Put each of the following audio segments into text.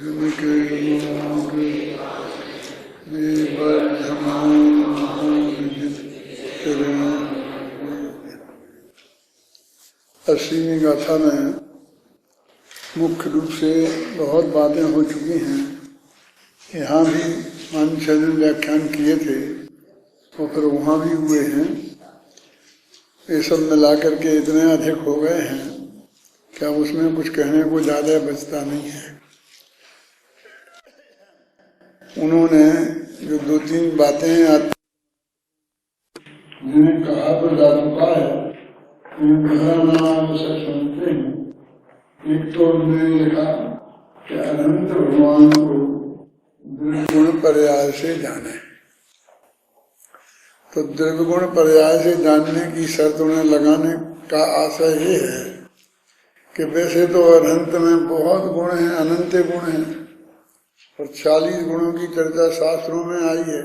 जिनके लोग अस्सीवीं गाथा में मुख्य रूप से बहुत बातें हो चुकी हैं। यहाँ भी 5-6 दिन व्याख्यान किए थे और फिर वहाँ भी हुए हैं। ये सब मिला करके इतने अधिक हो गए हैं कि अब उसमें कुछ कहने को ज़्यादा बचता नहीं है। उन्होंने जो 2-3 बातें जिन्हें कहा तो जा चुका है, समझते हैं। एक तो उन्होंने लिखा कि अनंत भगवान को द्रव्यगुण पर्याय से जाने। तो द्रव्यगुण पर्याय से जानने की शर्त उन्हें लगाने का आशय ये है कि वैसे तो अनंत में बहुत गुण हैं, अनंत गुण हैं, और 40 गुणों की चर्चा शास्त्रों में आई है,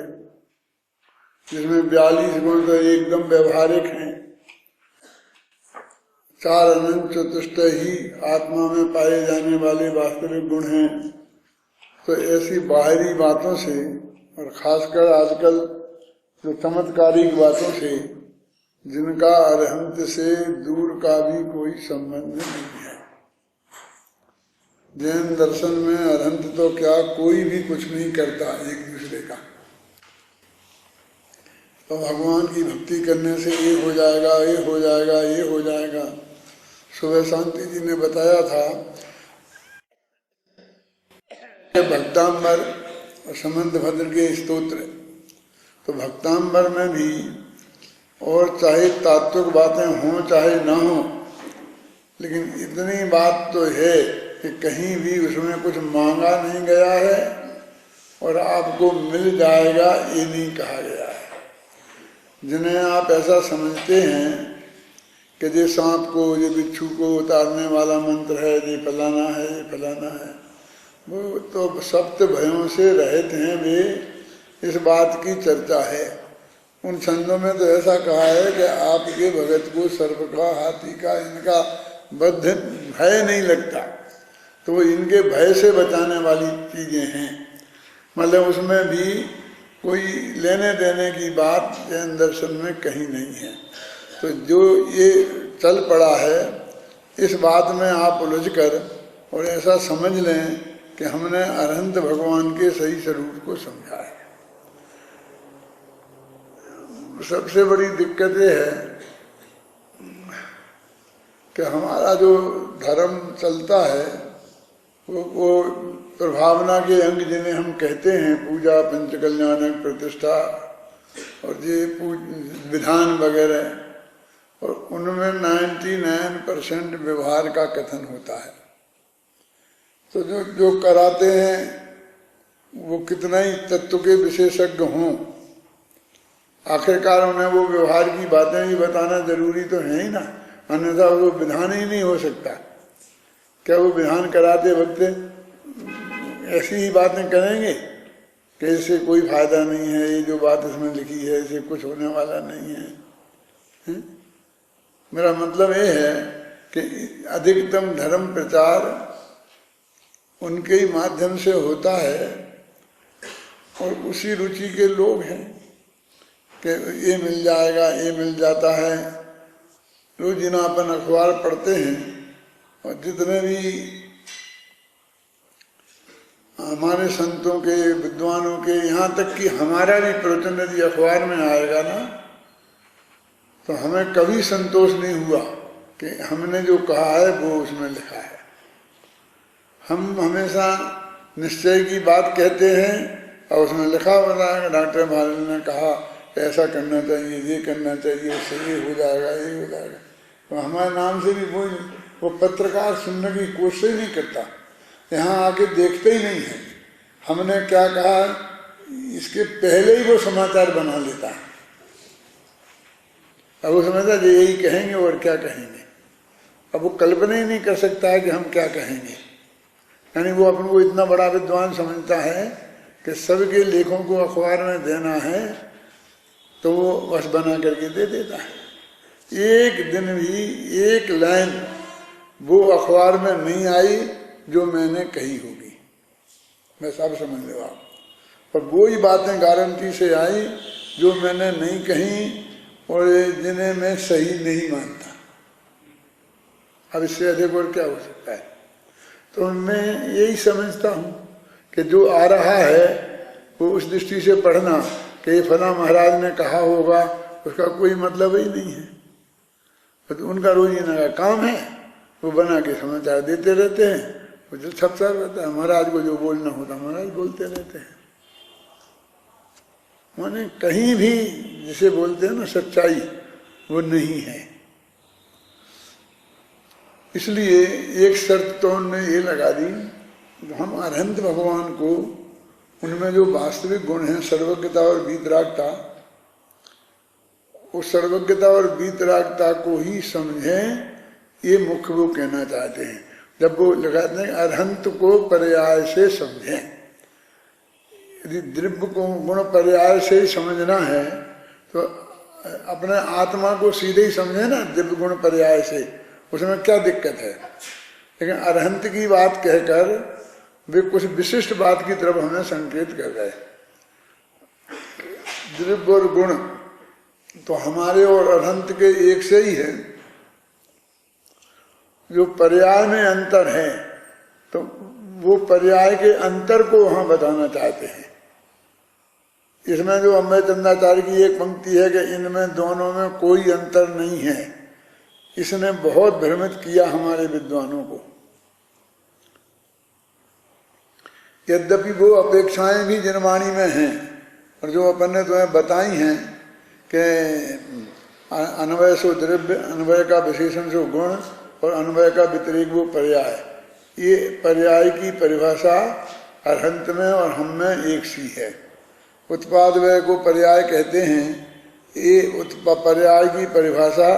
जिसमें 42 गुण तो एकदम व्यवहारिक हैं। 4 अनंत चतुष्ट ही आत्मा में पाए जाने वाले वास्तविक गुण हैं। तो ऐसी बाहरी बातों से और खासकर आजकल जो चमत्कारिक बातों से, जिनका अरहंत से दूर का भी कोई संबंध नहीं है। जैन दर्शन में अरहंत तो क्या, कोई भी कुछ नहीं करता एक दूसरे का। तो भगवान की भक्ति करने से ये हो जाएगा, ये हो जाएगा, ये हो जाएगा। सुबह शांति जी ने बताया था भक्तांबर और समंत भद्र के स्तोत्र। तो भक्तांबर में भी और चाहे तात्विक बातें हों चाहे ना हो, लेकिन इतनी बात तो है कि कहीं भी उसमें कुछ मांगा नहीं गया है और आपको मिल जाएगा ये नहीं कहा गया है। जिन्हें आप ऐसा समझते हैं कि ये सांप को, ये बिच्छू को उतारने वाला मंत्र है, ये फलाना है, ये फलाना है, वो तो सप्त भयों से रहित हैं। वे इस बात की चर्चा है। उन छंदों में तो ऐसा कहा है कि आपके भगत को सर्प का, हाथी का, इनका बद्ध भय नहीं लगता। तो वो इनके भय से बचाने वाली चीजें हैं। मतलब उसमें भी कोई लेने देने की बात जैन दर्शन में कहीं नहीं है। तो जो ये चल पड़ा है, इस बात में आप उलझ कर और ऐसा समझ लें कि हमने अरहंत भगवान के सही स्वरूप को समझा है। सबसे बड़ी दिक्कत ये है कि हमारा जो धर्म चलता है वो प्रभावना के अंग जिन्हें हम कहते हैं, पूजा, पंचकल्याणक, प्रतिष्ठा और ये विधान वगैरह, और उनमें 99% व्यवहार का कथन होता है। तो जो कराते हैं वो कितना ही तत्व के विशेषज्ञ हों, आखिरकार उन्हें वो व्यवहार की बातें ही बताना जरूरी तो है ही ना, अन्यथा वो विधान ही नहीं हो सकता। क्या वो विधान कराते वक्त ऐसी ही बातें करेंगे कि इससे कोई फायदा नहीं है, ये जो बात इसमें लिखी है इससे कुछ होने वाला नहीं है? मेरा मतलब ये है कि अधिकतम धर्म प्रचार उनके ही माध्यम से होता है और उसी रुचि के लोग हैं कि ये मिल जाएगा, ये मिल जाता है। रोजीना अपन अखबार पढ़ते हैं और जितने भी हमारे संतों के, विद्वानों के, यहाँ तक कि हमारा भी प्रवचन यदि अखबार में आएगा ना, तो हमें कभी संतोष नहीं हुआ कि हमने जो कहा है वो उसमें लिखा है। हम हमेशा निश्चय की बात कहते हैं और उसमें लिखा होता है कि डॉक्टर महाराज ने कहा ऐसा करना चाहिए, ये करना चाहिए, उससे ये हो जाएगा, ये हो जाएगा। तो हमारे नाम से भी वो पत्रकार सुनने की कोशिश ही नहीं करता, यहाँ आके देखते ही नहीं है हमने क्या कहा, इसके पहले ही वो समाचार बना लेता है। अब वो समझता है यही कहेंगे और क्या कहेंगे। अब वो कल्पना ही नहीं कर सकता है कि हम क्या कहेंगे। यानी वो अपन को इतना बड़ा विद्वान समझता है कि सबके लेखों को अखबार में देना है तो वो बस बना करके दे देता है। एक दिन भी एक लाइन वो अखबार में नहीं आई जो मैंने कही होगी। मैं सब समझ लो आप। पर वो ही बातें गारंटी से आई जो मैंने नहीं कही और जिन्हें मैं सही नहीं मानता। अब इससे अधिक और क्या हो सकता है। तो मैं यही समझता हूँ कि जो आ रहा है वो उस दृष्टि से पढ़ना कि फला महाराज ने कहा होगा, उसका कोई मतलब ही नहीं है। तो उनका रोजीना का काम है, वो बना के समाचार देते रहते हैं, वो जो छपता रहता है। महाराज को जो बोलना होता महाराज बोलते रहते हैं। माने कहीं भी जिसे बोलते हैं ना सच्चाई, वो नहीं है। इसलिए एक शर्त तो उन्होंने ये लगा दी, हम अरहंत भगवान को उनमें जो वास्तविक गुण हैं सर्वज्ञता और वीतरागता, उस सर्वज्ञता और वीतरागता को ही समझें, ये मुख्य वो कहना चाहते हैं। जब वो लगाते हैं अरहंत को पर्याय से समझें, यदि द्रव्य को गुण पर्याय से ही समझना है तो अपने आत्मा को सीधे ही समझे ना दिव्य गुण पर्याय से, उसमें क्या दिक्कत है। लेकिन अरहंत की बात कहकर वे कुछ विशिष्ट बात की तरफ हमें संकेत कर रहे हैं। द्रव्य और गुण तो हमारे और अरहंत के एक से ही है। जो पर्याय में अंतर है तो वो पर्याय के अंतर को वहां बताना चाहते हैं। इसमें जो अम्बे चंद्राचार्य की एक पंक्ति है कि इनमें दोनों में कोई अंतर नहीं है, इसने बहुत भ्रमित किया हमारे विद्वानों को। यद्यपि वो अपेक्षाएं भी जिनवाणी में हैं और जो अपन ने तुम्हें बताई हैं कि अन्वय सो द्रव्य, अन्वय का विशेषण सो गुण और अन्वय का व्यतिरेक वो पर्याय, ये पर्याय की परिभाषा अरहंत में और हम में एक सी है। उत्पाद व्यय को पर्याय कहते हैं, ये पर्याय की परिभाषा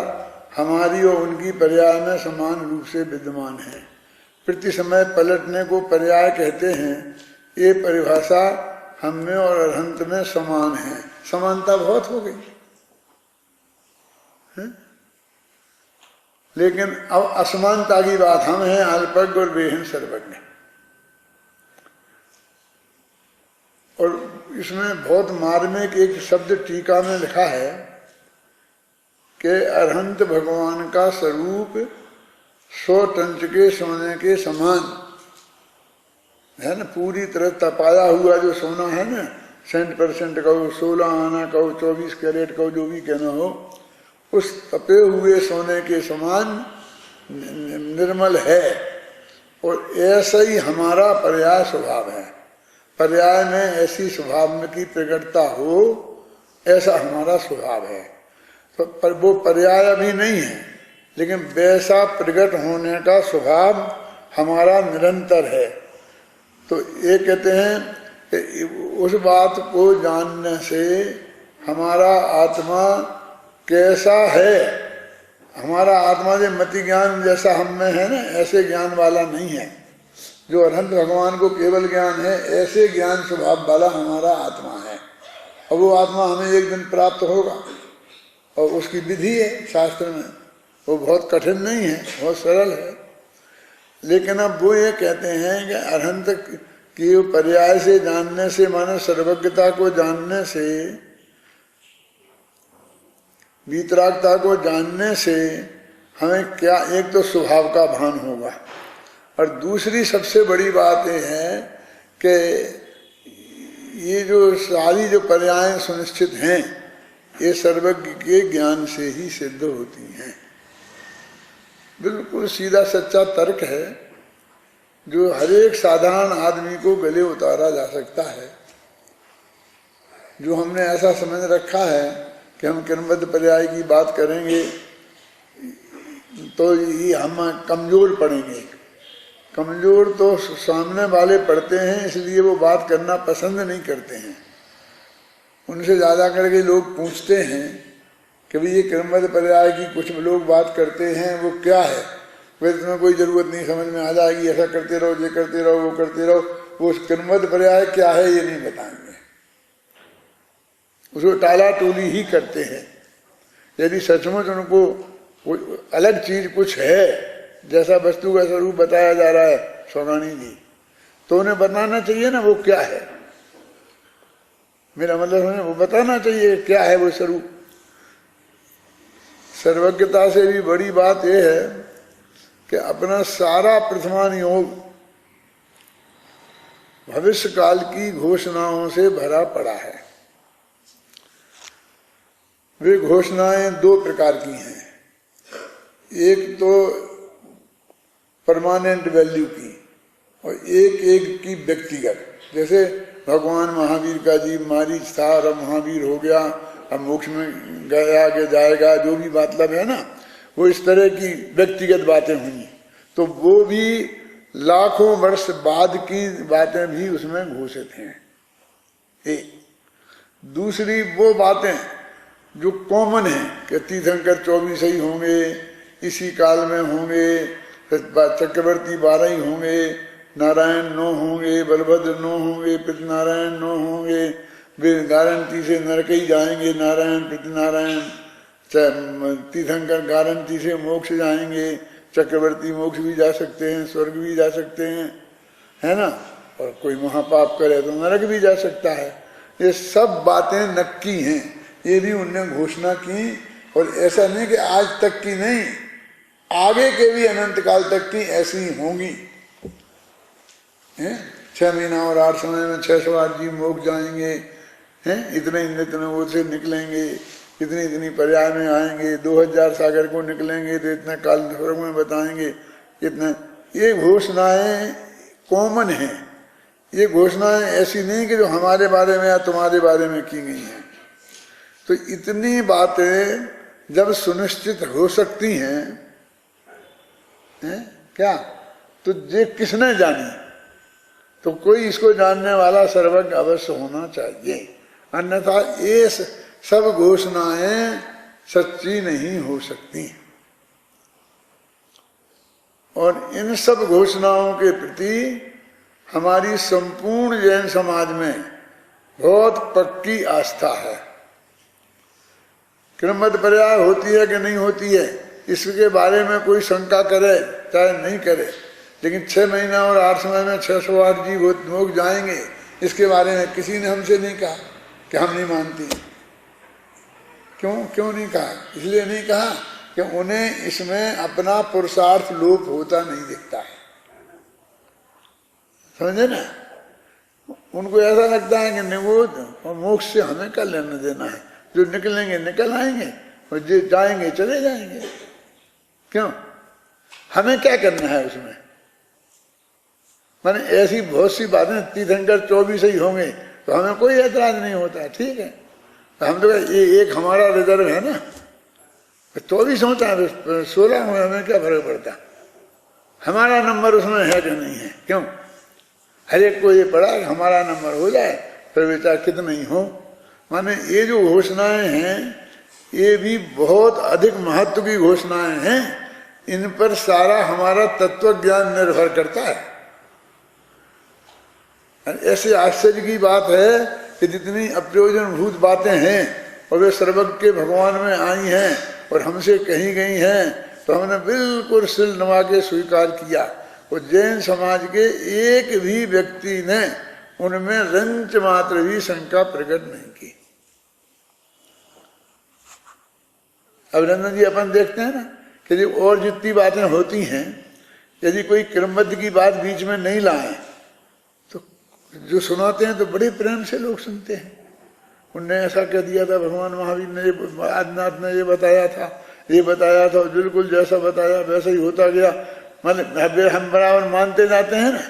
हमारी और उनकी पर्याय में समान रूप से विद्यमान है। प्रति समय पलटने को पर्याय कहते हैं, ये परिभाषा हम में और अरहंत में समान है। समानता बहुत हो गई है? लेकिन अब असमानता की बात, हम हैं अल्पज्ञ और वे हैं सर्वज्ञ। और इसमें बहुत मार्मिक एक शब्द टीका में लिखा है कि अरहंत भगवान का स्वरूप 100 टंच के सोने के समान है ना। पूरी तरह तपाया हुआ जो सोना है ना, 100% कहो, 16 आना कहो, 24 कैरेट कहो, जो भी कहना हो, उस तपे हुए सोने के समान निर्मल है। और ऐसा ही हमारा पर्याय स्वभाव है। पर्याय में ऐसी स्वभाव की प्रकटता हो, ऐसा हमारा स्वभाव है। तो पर वो पर्याय अभी नहीं है, लेकिन वैसा प्रकट होने का स्वभाव हमारा निरंतर है। तो ये कहते हैं कि उस बात को जानने से हमारा आत्मा कैसा है, हमारा आत्मा जो मति ज्ञान जैसा हम में है ना, ऐसे ज्ञान वाला नहीं है। जो अरहंत भगवान को केवल ज्ञान है, ऐसे ज्ञान स्वभाव वाला हमारा आत्मा है। और वो आत्मा हमें एक दिन प्राप्त होगा, और उसकी विधि है शास्त्र में, वो बहुत कठिन नहीं है, बहुत सरल है। लेकिन अब वो ये कहते हैं कि अरहंत की पर्याय से जानने से, माने सर्वज्ञता को जानने से, वीतरागता को जानने से हमें क्या, एक तो स्वभाव का भान होगा, और दूसरी सबसे बड़ी बात यह है कि ये जो सारी जो पर्याय सुनिश्चित हैं, ये सर्वज्ञ के ज्ञान से ही सिद्ध होती हैं। बिल्कुल सीधा सच्चा तर्क है, जो हर एक साधारण आदमी को गले उतारा जा सकता है। जो हमने ऐसा समझ रखा है कि हम क्रमबद्ध पर्याय की बात करेंगे तो ये हम कमजोर पड़ेंगे। कमजोर तो सामने वाले पढ़ते हैं, इसलिए वो बात करना पसंद नहीं करते हैं। उनसे ज़्यादा करके लोग पूछते हैं कि भाई ये क्रमबद्ध पर्याय की कुछ लोग बात करते हैं, वो क्या है। वैसे तुम्हें कोई ज़रूरत नहीं, समझ में आ जाएगी, ऐसा करते रहो, ये करते रहो, वो करते रहो। वो क्रमबद्ध पर्याय क्या है ये नहीं बताएंगे, उसको टाला टोली ही करते हैं। यदि सचमुच उनको कोई अलग चीज कुछ है, जैसा वस्तु का स्वरूप बताया जा रहा है सौगानी जी, तो उन्हें बताना चाहिए ना वो क्या है। मेरा मतलब है वो बताना चाहिए क्या है वो स्वरूप। सर्वज्ञता से भी बड़ी बात यह है कि अपना सारा प्रथमान योग भविष्य काल की घोषणाओं से भरा पड़ा है। वे घोषणाएं दो प्रकार की हैं, एक तो परमानेंट वैल्यू की और एक एक की व्यक्तिगत। जैसे भगवान महावीर का जीव मारीच था और अब महावीर हो गया, अब मोक्ष में गया आगे जाएगा, जो भी मतलब है ना, वो इस तरह की व्यक्तिगत बातें हुई। तो वो भी लाखों वर्ष बाद की बातें भी उसमें घोषित हैं। एक दूसरी वो बातें जो कॉमन है कि तीर्थंकर 24 ही होंगे, इसी काल में होंगे, चक्रवर्ती 12 ही होंगे, नारायण 9 होंगे, बलभद्र 9 होंगे, पितृनारायण 9 होंगे, वे गारंटी से नरक ही जाएंगे, नारायण पितृनारायण। तीर्थंकर गारंटी से मोक्ष जाएंगे, चक्रवर्ती मोक्ष भी जा सकते हैं, स्वर्ग भी जा सकते हैं, है ना, और कोई महापाप करे तो नरक भी जा सकता है। ये सब बातें नक्की हैं, ये भी उनने घोषणा की। और ऐसा नहीं कि आज तक की नहीं, आगे के भी अनंत काल तक की ऐसी ही होंगी। 6 महीना और 8 समय में 608 जी मोक्ष जाएंगे, हैं, इतने वो से निकलेंगे, इतनी पर्याय में आएंगे, 2000 सागर को निकलेंगे तो इतने काल में बताएंगे, इतने। ये घोषणाएं कॉमन हैं, ये घोषणाएं ऐसी नहीं कि जो हमारे बारे में या तुम्हारे बारे में की गई हैं। तो इतनी बातें जब सुनिश्चित हो सकती हैं, क्या, तो ये किसने जानी? तो कोई इसको जानने वाला सर्वज्ञ अवश्य होना चाहिए, अन्यथा ये सब घोषणाएं सच्ची नहीं हो सकती। और इन सब घोषणाओं के प्रति हमारी संपूर्ण जैन समाज में बहुत पक्की आस्था है। क्रमबद्ध पर्याय होती है कि नहीं होती है, इसके बारे में कोई शंका करे चाहे नहीं करे, लेकिन 6 महीना और 8 समय में 608 जी मोक्ष जाएंगे, इसके बारे में किसी ने हमसे नहीं कहा कि हम नहीं मानती। क्यों नहीं कहा? इसलिए नहीं कहा कि उन्हें इसमें अपना पुरुषार्थ लोप होता नहीं दिखता है, समझे ना। उनको ऐसा लगता है कि निबोध और मोक्ष से हमें क्या लेना देना है, जो निकलेंगे निकल आएंगे और जो जाएंगे चले जाएंगे। क्यों, हमें क्या करना है उसमें? माने ऐसी बहुत सी बातें, तीर्थंकर 24 ही होंगे तो हमें कोई ऐतराज नहीं होता, ठीक है। हम तो ये एक हमारा रिजर्व है ना, 24 होता है, 16 हो, हमें क्या फर्क पड़ता, हमारा नंबर उसमें है कि नहीं है। क्यों, हर एक को ये पड़ा कि हमारा नंबर हो जाए, फिर बेचारा कितना ही हो। माने ये जो घोषणाएं हैं ये भी बहुत अधिक महत्व की घोषणाएं हैं, इन पर सारा हमारा तत्व ज्ञान निर्भर करता है। ऐसे आश्चर्य की बात है कि जितनी अप्रयोजनभूत बातें हैं और वे सर्वज्ञ के भगवान में आई हैं और हमसे कही गई हैं, तो हमने बिल्कुल सिल नवा के स्वीकार किया। और जैन समाज के एक भी व्यक्ति ने उनमें रंच मात्र भी शंका प्रकट नहीं की। अभिनंदन जी, अपन देखते हैं ना कि जो और जितनी बातें होती हैं, यदि कोई क्रमबद्ध की बात बीच में नहीं लाए तो जो सुनाते हैं तो बड़े प्रेम से लोग सुनते हैं। उनने ऐसा कह दिया था, भगवान महावीर ने, आदिनाथ ने ये बताया था, बिल्कुल जैसा बताया वैसा ही होता गया। मतलब हम बराबर मानते जाते हैं ना।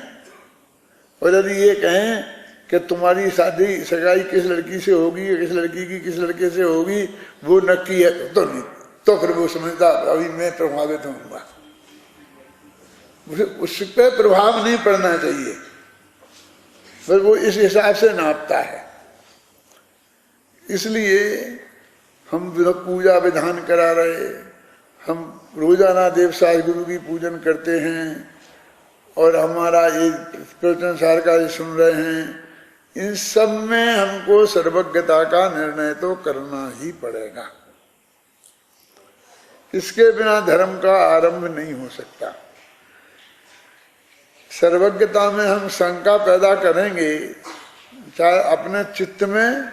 और यदि ये कहें कि तुम्हारी शादी सगाई किस लड़की से होगी, किस लड़की की किस लड़के से होगी, वो नक्की है तो नहीं, तो फिर वो समझता अभी मैं प्रभावित होऊंगा। उस पर प्रभाव नहीं पड़ना चाहिए, फिर वो इस हिसाब से नापता है। इसलिए हम पूजा विधान करा रहे, हम रोजाना देवसाय गुरु की पूजन करते हैं और हमारा ये प्रवचन सार का सुन रहे हैं, इन सब में हमको सर्वज्ञता का निर्णय तो करना ही पड़ेगा। इसके बिना धर्म का आरंभ नहीं हो सकता। सर्वज्ञता में हम शंका पैदा करेंगे, चाहे अपने चित्त में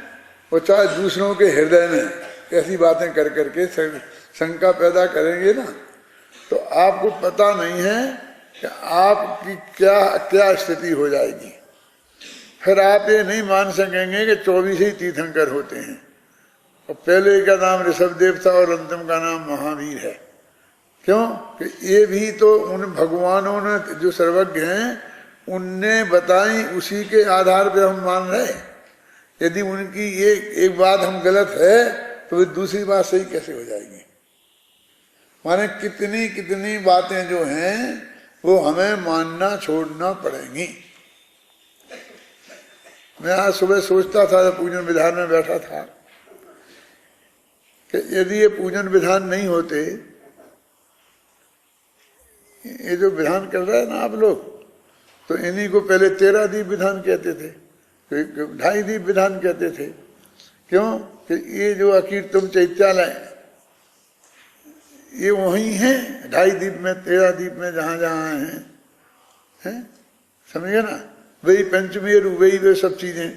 और चाहे दूसरों के हृदय में, ऐसी बातें कर करके शंका पैदा करेंगे ना, तो आपको पता नहीं है कि आपकी क्या क्या स्थिति हो जाएगी। फिर आप ये नहीं मान सकेंगे कि 24 ही तीर्थंकर होते हैं, और पहले का नाम ऋषभदेव था और अंतिम का नाम महावीर है। क्यों कि ये भी तो उन भगवानों ने जो सर्वज्ञ हैं उनने बताई, उसी के आधार पर हम मान रहे। यदि उनकी ये एक बात हम गलत है तो दूसरी बात सही कैसे हो जाएगी। माने कितनी कितनी बातें जो हैं वो हमें मानना छोड़ना पड़ेंगी। मैं आज सुबह सोचता था, जब पूजन विधान में बैठा था, कि यदि ये पूजन विधान नहीं होते, ये जो विधान कर रहे हैं ना आप लोग, तो इन्हीं को पहले 13 दीप विधान कहते थे, 2.5 दीप विधान कहते थे। क्यों कि ये जो अकीर्तम चैत्यालय ये वही है 2.5 दीप में 13 दीप में जहां जहां हैं, समझे ना, वही पंचमेरु वही वे सब चीजें।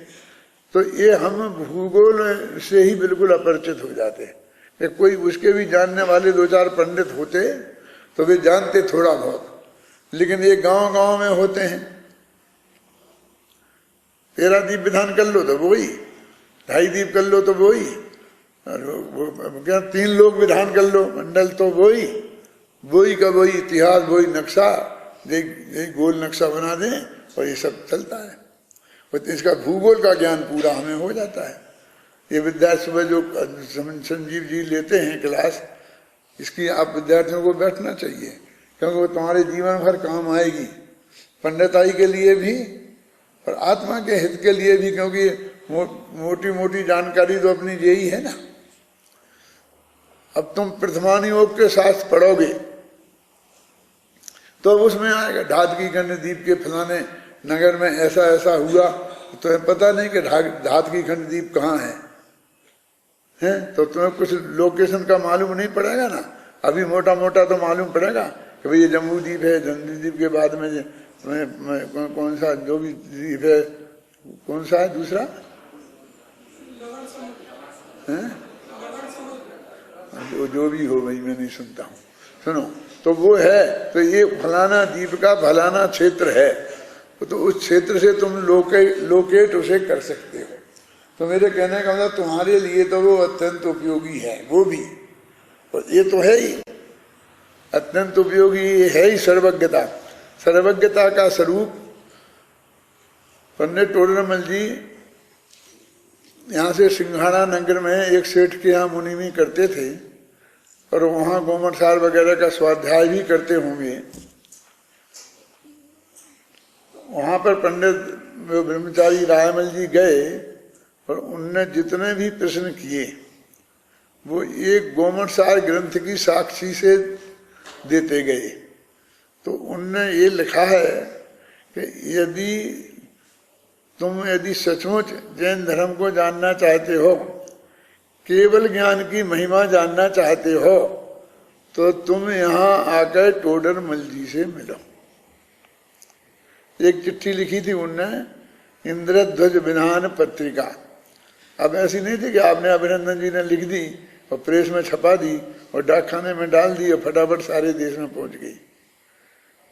तो ये हम भूगोल से ही बिल्कुल अपरिचित हो जाते हैं। कोई उसके भी जानने वाले 2-4 पंडित होते तो वे जानते थोड़ा बहुत, लेकिन ये गांव गांव में होते हैं। 13 दीप विधान कर लो तो वही, 2.5 दीप कर लो तो वही, क्या 3 लोग विधान कर लो मंडल तो वही का वही इतिहास, वही नक्शा, यही गोल नक्शा बना दें और ये सब चलता है। तो इसका भूगोल का ज्ञान पूरा हमें हो जाता है। ये विद्यार्थी सुबह जो संजीव जी लेते हैं क्लास, इसकी आप विद्यार्थियों को बैठना चाहिए, क्योंकि वो तुम्हारे जीवन भर काम आएगी, पंडिताई के लिए भी और आत्मा के हित के लिए भी। क्योंकि मोटी मोटी जानकारी तो अपनी यही है ना। अब तुम प्रथमान योग के साथ पढ़ोगे तो उसमें आएगा धात की खंड दीप के फलाने नगर में ऐसा ऐसा हुआ, तो पता नहीं कि धात की खंड दीप कहाँ है, तो तुम्हें कुछ लोकेशन का मालूम नहीं पड़ेगा ना। अभी मोटा मोटा तो मालूम पड़ेगा कि भाई ये जम्बू द्वीप है, जंदी द्वीप के बाद में कौन सा जो भी द्वीप है, कौन सा है दूसरा है, जो भी हो भाई मैं नहीं सुनता हूँ, सुनो। तो वो है, तो ये फलाना द्वीप का फलाना क्षेत्र है, तो उस क्षेत्र से तुम लोकेट उसे कर सकते हो। तो मेरे कहने का मतलब तुम्हारे लिए तो वो अत्यंत उपयोगी है, वो भी, और ये तो है ही अत्यंत उपयोगी है ही सर्वज्ञता। सर्वज्ञता का स्वरूप पंडित टोडरमल जी यहाँ से सिंघाड़ा नगर में एक सेठ के यहाँ मुनिमी करते थे, और वहाँ गोमटसार वगैरह का स्वाध्याय भी करते होंगे। वहाँ पर पंडित ब्रह्मचारी रायमल जी गए और उनने जितने भी प्रश्न किए वो एक गोमटसार ग्रंथ की साक्षी से देते गए। तो उनने ये लिखा है कि यदि सचमुच जैन धर्म को जानना चाहते हो, केवल ज्ञान की महिमा जानना चाहते हो, तो तुम यहाँ आकर टोडरमल जी से मिलो। एक चिट्ठी लिखी थी उनने, इंद्रध्वज विधान पत्रिका। अब ऐसी नहीं थी कि आपने अभिनंदन जी ने लिख दी और प्रेस में छपा दी और डाकखाने में डाल दी और फटाफट सारे देश में पहुंच गई।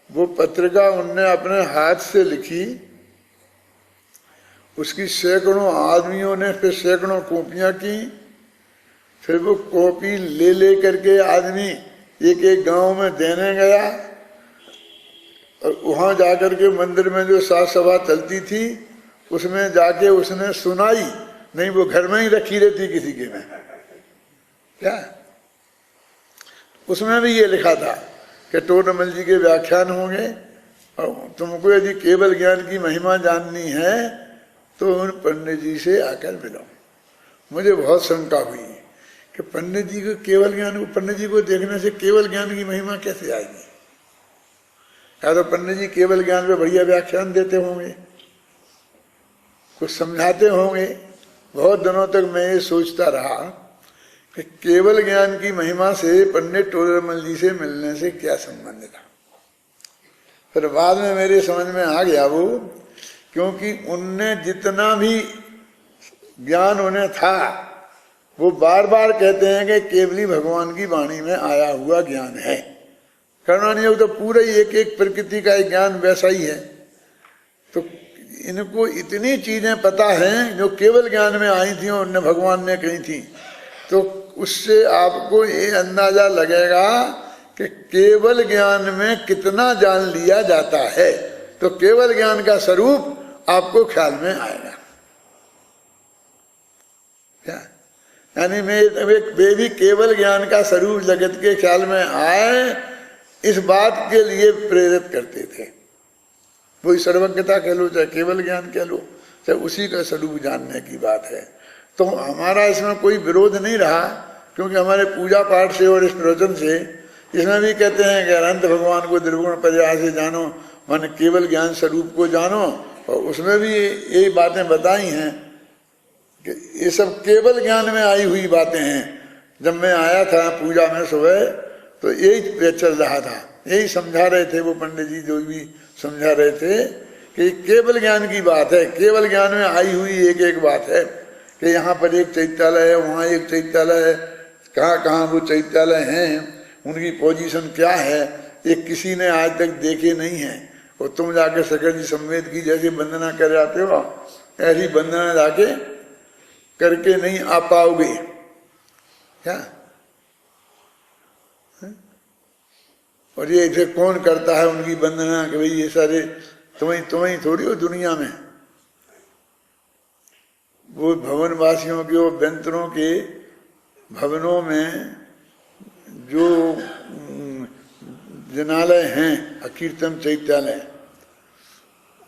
वो पत्रिका उनने अपने हाथ से लिखी, उसकी सैकड़ों आदमियों ने फिर सैकड़ों कॉपियां की, फिर वो कॉपी ले करके आदमी एक एक गांव में देने गया, और वहां जाकर के मंदिर में जो साज सभा चलती थी उसमें जाके उसने सुनाई, नहीं वो घर में ही रखी रहती किसी के में। क्या उसमें भी ये लिखा था कि टोडरमल जी के व्याख्यान होंगे, और तुमको यदि केवल ज्ञान की महिमा जाननी है तो उन पंडित जी से आकर मिलो। मुझे बहुत शंका हुई कि पंडित जी को केवल ज्ञान, पंडित जी को देखने से केवल ज्ञान की महिमा कैसे आएगी। या तो पंडित जी केवल ज्ञान पे बढ़िया व्याख्यान देते होंगे, कुछ समझाते होंगे। बहुत दिनों तक मैं ये सोचता रहा कि केवल ज्ञान की महिमा से पंडित टोडरमल जी से मिलने से क्या संबंध था। फिर बाद में मेरे समझ में आ गया वो, क्योंकि उनने जितना भी ज्ञान उन्हें था वो बार बार कहते हैं कि केवली भगवान की वाणी में आया हुआ ज्ञान है। करुणानिधि योग तो पूरा ही एक एक प्रकृति का एक ज्ञान वैसा ही है। तो इनको इतनी चीजें पता हैं जो केवल ज्ञान में आई थी और उन्हें भगवान ने कही थी। तो उससे आपको ये अंदाजा लगेगा कि केवल ज्ञान में कितना जान लिया जाता है। तो केवल ज्ञान का स्वरूप आपको ख्याल में आएगा। क्या यानी वे भी केवल ज्ञान का स्वरूप जगत के ख्याल में आए, इस बात के लिए प्रेरित करते थे। वही सर्वज्ञता कह लो, चाहे केवल ज्ञान कह लो, चाहे उसी का स्वरूप जानने की बात है। तो हमारा इसमें कोई विरोध नहीं रहा, क्योंकि हमारे पूजा पाठ से और इस प्रवचन से इसमें भी कहते हैं कि अनंत भगवान को निर्गुण पर्याय से जानो, मन केवल ज्ञान स्वरूप को जानो। और उसमें भी यही बातें बताई हैं कि ये सब केवल ज्ञान में आई हुई बातें हैं। जब मैं आया था पूजा में सुबह तो यही चल रहा था, यही समझा रहे थे वो पंडित जी जो भी समझा रहे थे कि केवल ज्ञान की बात है। केवल ज्ञान में आई हुई एक एक बात है कि यहाँ पर एक चैत्यालय है, वहाँ एक चैत्यालय है, कहाँ कहाँ वो चैत्यालय हैं, उनकी पोजीशन क्या है, ये किसी ने आज तक देखे नहीं है। और तुम जाके शंकर जी संवेद की जैसी वंदना कर जाते हो, ऐसी वंदना जाके करके नहीं आ पाओगे। क्या और ये इसे कौन करता है उनकी वंदना कि भाई ये सारे तुम्हें थोड़ी हो दुनिया में। वो भवन वासियों के, वो बेंतरों के भवनों में जो जनालय हैं, अकीर्तन चैत्यालय,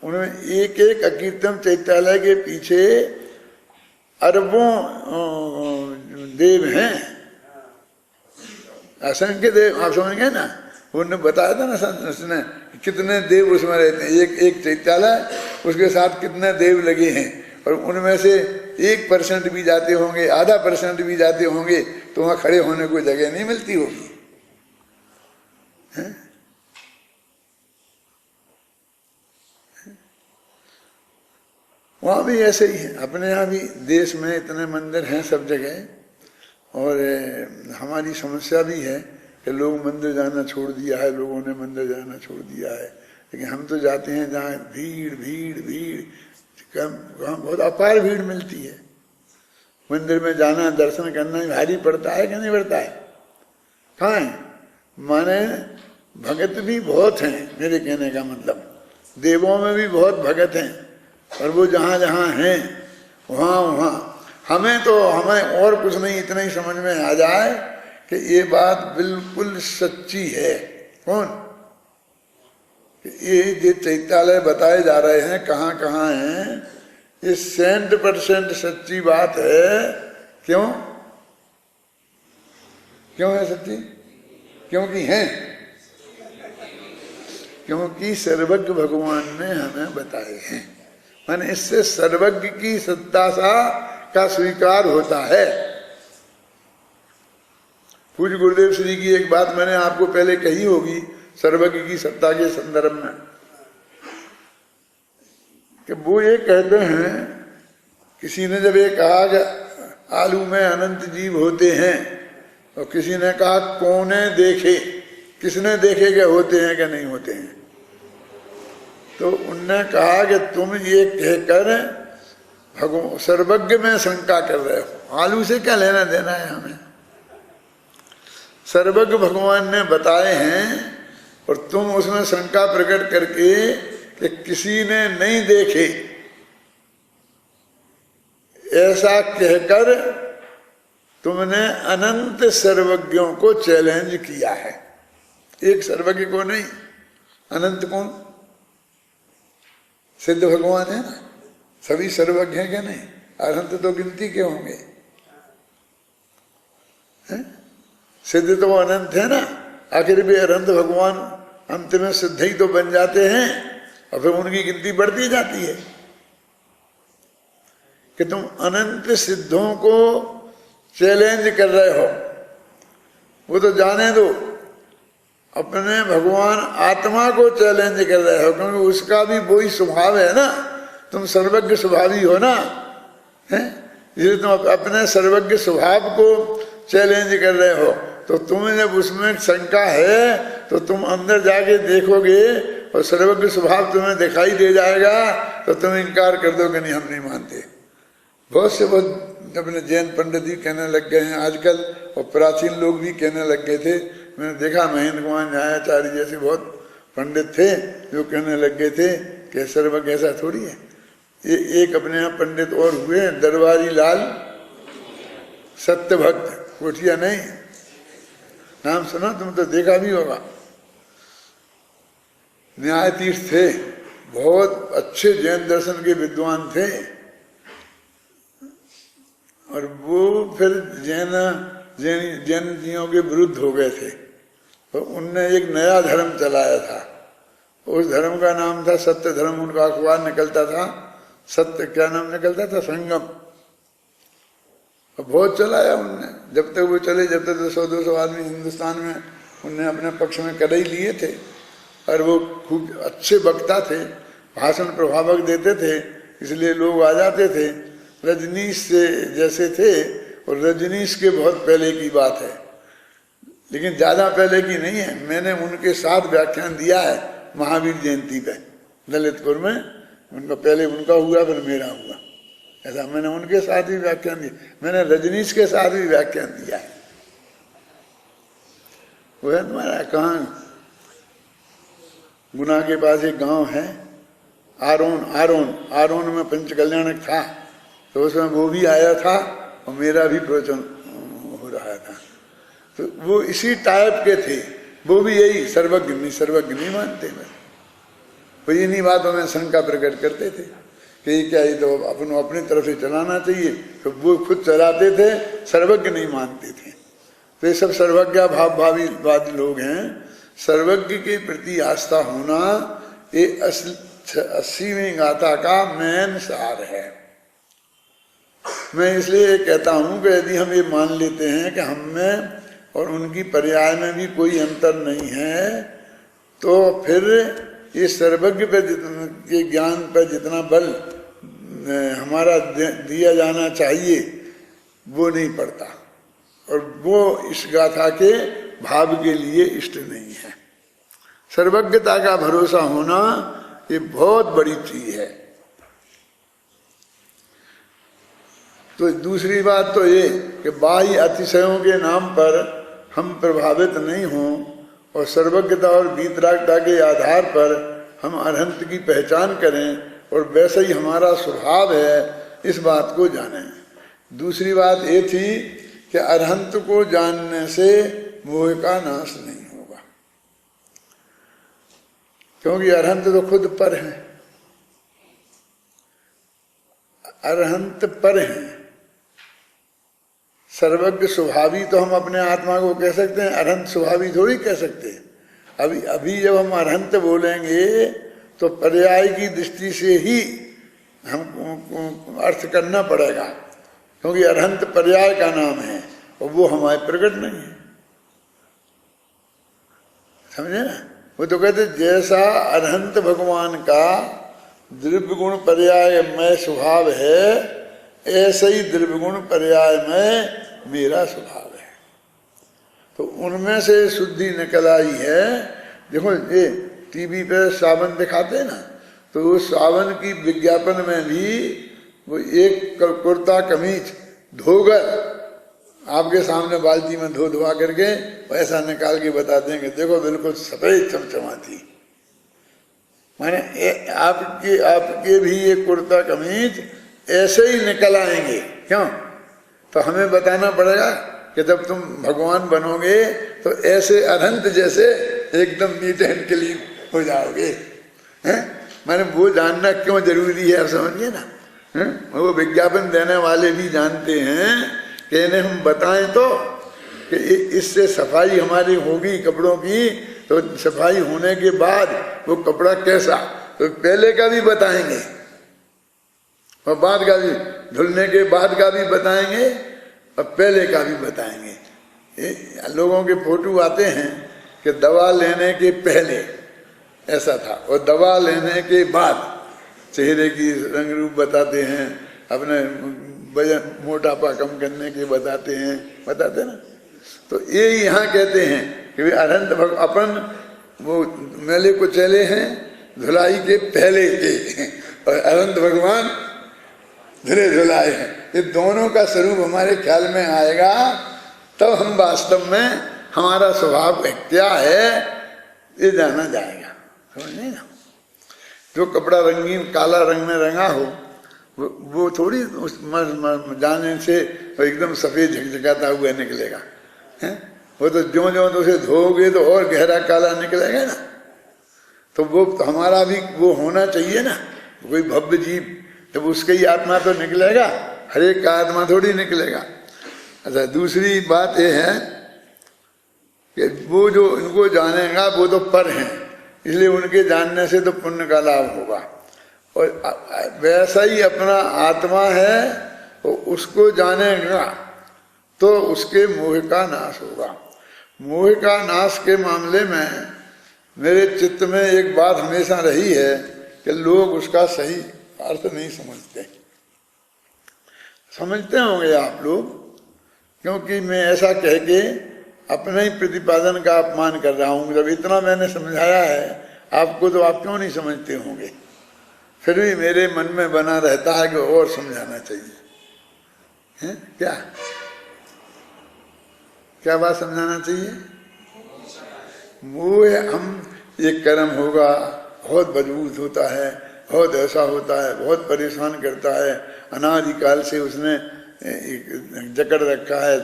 उनमें एक एक अकीर्तन चैत्यालय के पीछे अरबों देव हैं, असंख्य देव। आप समझ गए ना, उन्होंने बताया था ना उसने कितने देव उसमें रहते हैं। एक एक चैत्यालय, उसके साथ कितने देव लगे हैं, और उनमें से 1% भी जाते होंगे, आधा % भी जाते होंगे, तो वहां खड़े होने को जगह नहीं मिलती होगी। वहां भी ऐसे ही है। अपने यहाँ भी देश में इतने मंदिर हैं सब जगह, और हमारी समस्या भी है कि लोग मंदिर जाना छोड़ दिया है, लोगों ने मंदिर जाना छोड़ दिया है। लेकिन हम तो जाते हैं जहाँ भीड़ भीड़ भीड़, वहाँ बहुत अपार भीड़ मिलती है। मंदिर में जाना, दर्शन करना भारी पड़ता है कि नहीं पड़ता है? कहाँ है? माने भगत भी बहुत हैं, मेरे कहने का मतलब देवों में भी बहुत भगत हैं, और वो जहाँ जहाँ हैं वहाँ वहाँ हमें और कुछ नहीं, इतना ही समझ में आ जाए कि ये बात बिल्कुल सच्ची है। कौन? ये जो चैत्यालय बताए जा रहे हैं कहाँ कहाँ हैं, ये 100% सच्ची बात है। क्यों क्यों है सच्ची? क्योंकि हैं, क्योंकि सर्वज्ञ भगवान ने हमें बताए हैं। माने इससे सर्वज्ञ की सत्ता का स्वीकार होता है। पूज्य गुरुदेव श्री की एक बात मैंने आपको पहले कही होगी सर्वज्ञ की सत्ता के संदर्भ में, कि वो ये कहते हैं, किसी ने जब ये कहा कि आलू में अनंत जीव होते हैं, और किसी ने कहा कौने देखे, किसने देखे कि होते हैं कि नहीं होते हैं, तो उनने कहा कि तुम ये कहकर सर्वज्ञ में शंका कर रहे हो। आलू से क्या लेना देना है हमें? सर्वज्ञ भगवान ने बताए हैं, और तुम उसमें शंका प्रकट करके कि किसी ने नहीं देखे ऐसा कहकर तुमने अनंत सर्वज्ञों को चैलेंज किया है। एक सर्वज्ञ को नहीं, अनंत कौन? सिद्ध भगवान है ना, सभी सर्वज्ञ हैं क्या? नहीं, अनंत तो गिनती के होंगे। सिद्ध तो अनंत है ना, आखिर भी अनंत भगवान अंत में सिद्ध ही तो बन जाते हैं, और फिर उनकी गिनती बढ़ती जाती है। कि तुम अनंत सिद्धों को चैलेंज कर रहे हो, वो तो जाने दो, अपने भगवान आत्मा को चैलेंज कर रहे हो, क्योंकि उसका भी वही स्वभाव है ना, तुम सर्वज्ञ स्वभावी हो ना, है? इसलिए तुम अपने सर्वज्ञ स्वभाव को चैलेंज कर रहे हो। तो तुम्हें जब उसमें शंका है तो तुम अंदर जाके देखोगे और सर्वज्ञ स्वभाव तुम्हें दिखाई दे जाएगा, तो तुम इनकार कर दो कि नहीं हम नहीं मानते। बहुत से बहुत अपने जैन पंडित भी कहने लग गए हैं आजकल, और प्राचीन लोग भी कहने लग गए थे। मैंने देखा महेंद्र कुमार न्यायाचार्य जैसे बहुत पंडित थे जो कहने लग गए थे कि सर्वज्ञ ऐसा थोड़ी है। एक अपने यहाँ पंडित और हुए, दरबारी लाल सत्य भक्त कोठिया, नहीं नाम सुना तुम तो, देखा भी होगा। न्यायाधीश थे, बहुत अच्छे जैन दर्शन के विद्वान थे, और वो फिर जैनियों के विरुद्ध हो गए थे। तो उनने एक नया धर्म चलाया था, उस धर्म का नाम था सत्य धर्म। उनका अखबार निकलता था, सत्य क्या नाम निकलता था, संगम। बहुत चलाया उनने, जब तक वो चले, जब तक 100-200 आदमी हिंदुस्तान में उनने अपने पक्ष में कर ही लिए थे। और वो खूब अच्छे वक्ता थे, भाषण प्रभावक देते थे, इसलिए लोग आ जाते थे। रजनीश से जैसे थे, और रजनीश के बहुत पहले की बात है, लेकिन ज्यादा पहले की नहीं है। मैंने उनके साथ व्याख्यान दिया है महावीर जयंती पे ललितपुर में। उनका पहले उनका हुआ, फिर मेरा हुआ, ऐसा मैंने उनके साथ भी व्याख्यान दिया। मैंने रजनीश के साथ भी व्याख्यान दिया है। वो है तुम्हारा कहाँ, गुना के पास एक गांव है आरोन में पंच कल्याणक था, तो उसमें वो भी आया था और मेरा भी प्रवचन हो रहा था। तो वो इसी टाइप के थे, वो भी यही सर्वज्ञ नहीं मानते। मैं तो इन्हीं बातों में शंका प्रकट करते थे कि क्या ये तो अपनी तरफ से चलाना चाहिए, तो वो खुद चलाते थे, सर्वज्ञ नहीं मानते थे। तो ये सब सर्वज्ञ भावीवादी लोग हैं। सर्वज्ञ के प्रति आस्था होना ये 80वीं गाथा का मेन सार है। मैं इसलिए कहता हूं कि यदि हम ये मान लेते हैं कि हम में और उनकी पर्याय में भी कोई अंतर नहीं है, तो फिर ये सर्वज्ञ पे के ज्ञान पर जितना बल हमारा दिया जाना चाहिए वो नहीं पड़ता, और वो इस गाथा के भाव के लिए इष्ट नहीं है। सर्वज्ञता का भरोसा होना ये बहुत बड़ी चीज है। तो दूसरी बात तो ये कि बाह्य अतिशयों के नाम पर हम प्रभावित नहीं हों, और सर्वज्ञता और वीतरागता के आधार पर हम अरहंत की पहचान करें, और वैसे ही हमारा स्वभाव है, इस बात को जानें। दूसरी बात ये थी कि अरहंत को जानने से मोह का नाश नहीं होगा, क्योंकि अरहंत तो खुद पर है, अरहंत पर है। सर्वज्ञ स्वभावी तो हम अपने आत्मा को कह सकते हैं, अरहंत स्वभावी थोड़ी कह सकते। अभी जब हम अरहंत बोलेंगे तो पर्याय की दृष्टि से ही हम अर्थ करना पड़ेगा, क्योंकि अरहंत पर्याय का नाम है और वो हमारे प्रकट नहीं है, समझे ना। वो तो कहते जैसा अरहंत भगवान का द्रव्य गुण पर्याय में स्वभाव है, ऐसे ही द्रव्य गुण पर्याय में मेरा स्वभाव है। तो उनमें से शुद्धि निकल आई है। देखो ये टीवी पे सावन दिखाते हैं ना, तो उस सावन की विज्ञापन में भी वो एक कुर्ता कमीज धोकर आपके सामने बाल्टी में धोआ करके ऐसा निकाल के बता देंगे, देखो बिल्कुल सफेद चमचमाती। माने आपके भी ये कुर्ता कमीज ऐसे ही निकल आएंगे। क्यों? तो हमें बताना पड़ेगा कि जब तुम भगवान बनोगे तो ऐसे अरहंत जैसे एकदम नीट एंड क्लीन हो जाओगे, हैं? मैंने वो जानना क्यों जरूरी है, आप समझिए ना। वो विज्ञापन देने वाले भी जानते हैं कि इन्हें हम बताएं तो कि इससे सफाई हमारी होगी कपड़ों की, तो सफाई होने के बाद वो कपड़ा कैसा, तो पहले का भी बताएंगे और बाद का भी, धुलने के बाद का भी बताएंगे और पहले का भी बताएंगे। लोगों के फोटो आते हैं कि दवा लेने के पहले ऐसा था और दवा लेने के बाद चेहरे की रंग रूप बताते हैं, अपने वजन मोटापा कम करने के बताते ना। तो ये यहाँ कहते हैं कि अनंत अपन वो मेले को चले हैं धुलाई के पहले के और अनंत भगवान धुले धुलाए हैं। ये दोनों का स्वरूप हमारे ख्याल में आएगा तब हम वास्तव में हमारा स्वभाव क्या है ये जाना जाएगा। समझ नहीं ना, जो कपड़ा रंगीन काला रंग में रंगा हो वो थोड़ी उस जाने से एकदम सफेद झकझकाता हुआ निकलेगा है? वो तो ज्यों ज्यों तो उसे धोओगे तो और गहरा काला निकलेगा ना। तो वो तो हमारा भी वो होना चाहिए ना, कोई भव्य जीव जब उसकी ही आत्मा तो निकलेगा, हर एक का आत्मा थोड़ी निकलेगा। अच्छा, दूसरी बात ये है कि वो जो इनको जानेगा वो तो पर हैं, इसलिए उनके जानने से तो पुण्य का लाभ होगा। और वैसा ही अपना आत्मा है तो उसको जानेगा तो उसके मोह का नाश होगा। मोह का नाश के मामले में मेरे चित्त में एक बात हमेशा रही है कि लोग उसका सही अर्थ नहीं समझते। समझते होंगे आप लोग, क्योंकि मैं ऐसा कह के अपने ही प्रतिपादन का अपमान कर रहा हूँ। जब इतना मैंने समझाया है आपको तो आप क्यों नहीं समझते होंगे। फिर भी मेरे मन में बना रहता है कि और समझाना चाहिए है? क्या बात समझाना चाहिए। मोह हम ये कर्म होगा बहुत मजबूत होता है, बहुत ऐसा होता है, बहुत परेशान करता है, अनादिकाल से उसने जकड़ रखा है,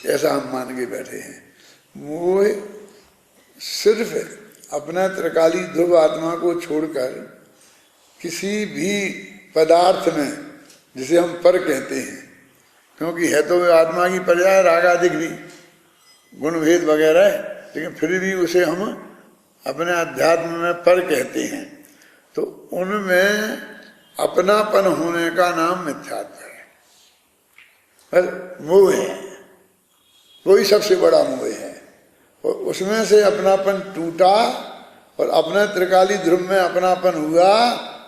ऐसा हम मान के बैठे हैं। मोह सिर्फ अपना त्रिकाली ध्रुव आत्मा को छोड़कर किसी भी पदार्थ में, जिसे हम पर कहते हैं, क्योंकि है तो आत्मा की पर्याय रागादिक भी गुण भेद वगैरह है, लेकिन फिर भी उसे हम अपने अध्यात्म में पर कहते हैं। तो उनमें अपनापन होने का नाम मिथ्यात्व है, मोह है, वही सबसे बड़ा मोह है। और उसमें से अपनापन टूटा और अपने त्रिकाली ध्रुव में अपनापन हुआ,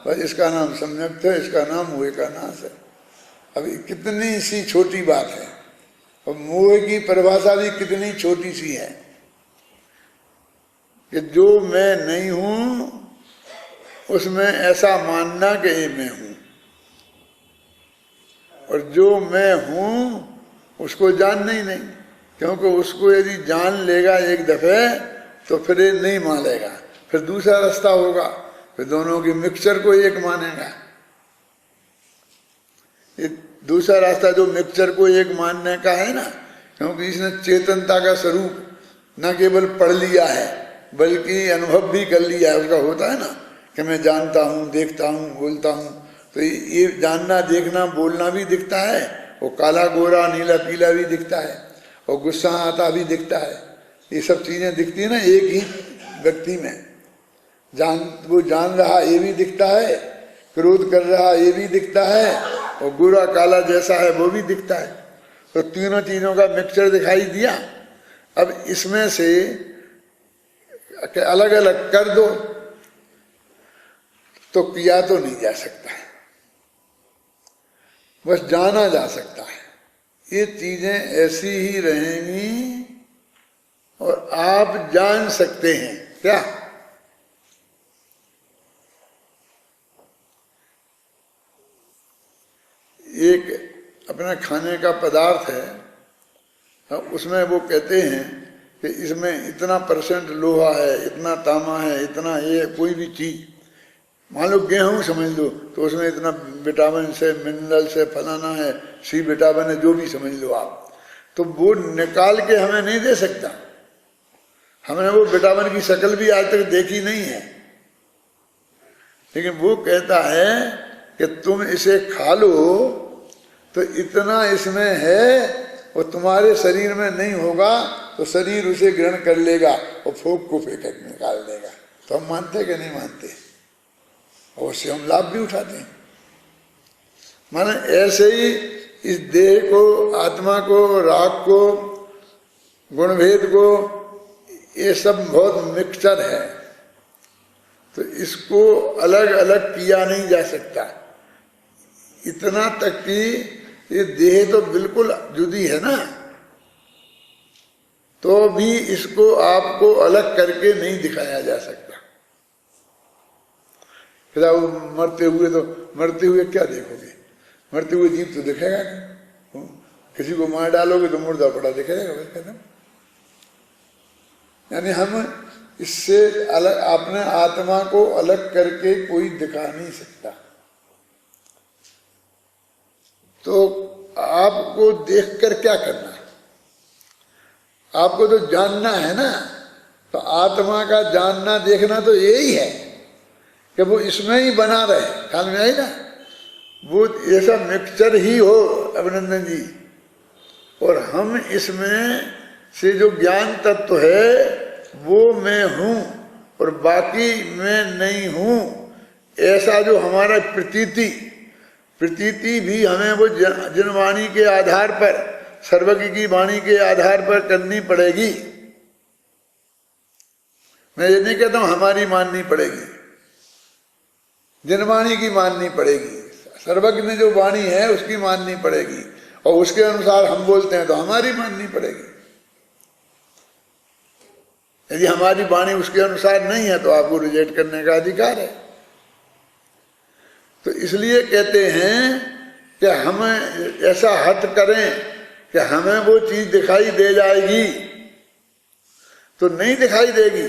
बस इसका नाम सम्यक्त है, इसका नाम मोह का नाश है। अभी कितनी सी छोटी बात है और मोह की परिभाषा भी कितनी छोटी सी है कि जो मैं नहीं हूं उसमें ऐसा मानना कि ये मैं हूं, और जो मैं हूं उसको जानना ही नहीं, क्योंकि उसको यदि जान लेगा एक दफे तो फिर ये नहीं मानेगा, फिर दूसरा रास्ता होगा, फिर दोनों की मिक्सचर को एक मानेगा। ये दूसरा रास्ता जो मिक्सचर को एक मानने का है ना, क्योंकि इसने चेतनता का स्वरूप न केवल पढ़ लिया है बल्कि अनुभव भी कर लिया है। उसका होता है ना कि मैं जानता हूँ, देखता हूँ, बोलता हूँ, तो ये जानना देखना बोलना भी दिखता है, वो काला गोरा नीला पीला भी दिखता है, और गुस्सा आता भी दिखता है। ये सब चीजें दिखती है ना एक ही व्यक्ति में। वो जान रहा ये भी दिखता है, क्रोध कर रहा ये भी दिखता है, और गोरा काला जैसा है वो भी दिखता है। तो तीनों चीजों का मिक्सचर दिखाई दिया। अब इसमें से अलग अलग कर दो तो किया तो नहीं जा सकता है, बस जाना जा सकता है। ये चीजें ऐसी ही रहेंगी और आप जान सकते हैं क्या। एक अपना खाने का पदार्थ है, उसमें वो कहते हैं कि इसमें इतना % लोहा है, इतना तांबा है, इतना ये कोई भी चीज, मान लो गेहूं समझ लो तो उसमें इतना विटामिन से मिनरल से फलाना है, सी विटामिन है, जो भी समझ लो आप, तो वो निकाल के हमें नहीं दे सकता। हमने वो विटामिन की शक्ल भी आज तक देखी नहीं है, लेकिन वो कहता है कि तुम इसे खा लो तो इतना इसमें है, और तुम्हारे शरीर में नहीं होगा तो शरीर उसे ग्रहण कर लेगा और फूंक को फेंक निकाल देगा। तो हम मानते कि नहीं मानते, और उससे हम लाभ भी उठाते हैं। माने ऐसे ही इस देह को, आत्मा को, राग को, गुणभेद को ये सब बहुत मिक्सचर है, तो इसको अलग अलग किया नहीं जा सकता। इतना तक कि ये देह तो बिल्कुल जुदी है ना, तो भी इसको आपको अलग करके नहीं दिखाया जा सकता। फिर आप मरते हुए क्या देखोगे? मरते हुए जीव तो दिखेगा नहीं। किसी को मार डालोगे तो मुर्दा पड़ा दिखेगा बस खत्म। यानी हम इससे अलग, अपने आत्मा को अलग करके कोई दिखा नहीं सकता। तो आपको देखकर क्या करना है? आपको तो जानना है ना। तो आत्मा का जानना देखना तो यही है कि वो इसमें ही बना रहे। ख्याल में आई ना? वो ऐसा मिक्सचर ही हो अभिनंदन जी, और हम इसमें से जो ज्ञान तत्व है वो मैं हूं और बाकी मैं नहीं हूं, ऐसा जो हमारा प्रतीति भी हमें वो जनवाणी के आधार पर, सर्वज्ञ की वाणी के आधार पर करनी पड़ेगी। मैं ये नहीं कहता हूं हमारी माननी पड़ेगी, जनवाणी की माननी पड़ेगी। सर्वज्ञ ने जो वाणी है उसकी माननी पड़ेगी, और उसके अनुसार हम बोलते हैं तो हमारी माननी पड़ेगी। यदि हमारी वाणी उसके अनुसार नहीं है तो आपको रिजेक्ट करने का अधिकार है। तो इसलिए कहते हैं कि हम ऐसा हट करें कि हमें वो चीज दिखाई दे जाएगी, तो नहीं दिखाई देगी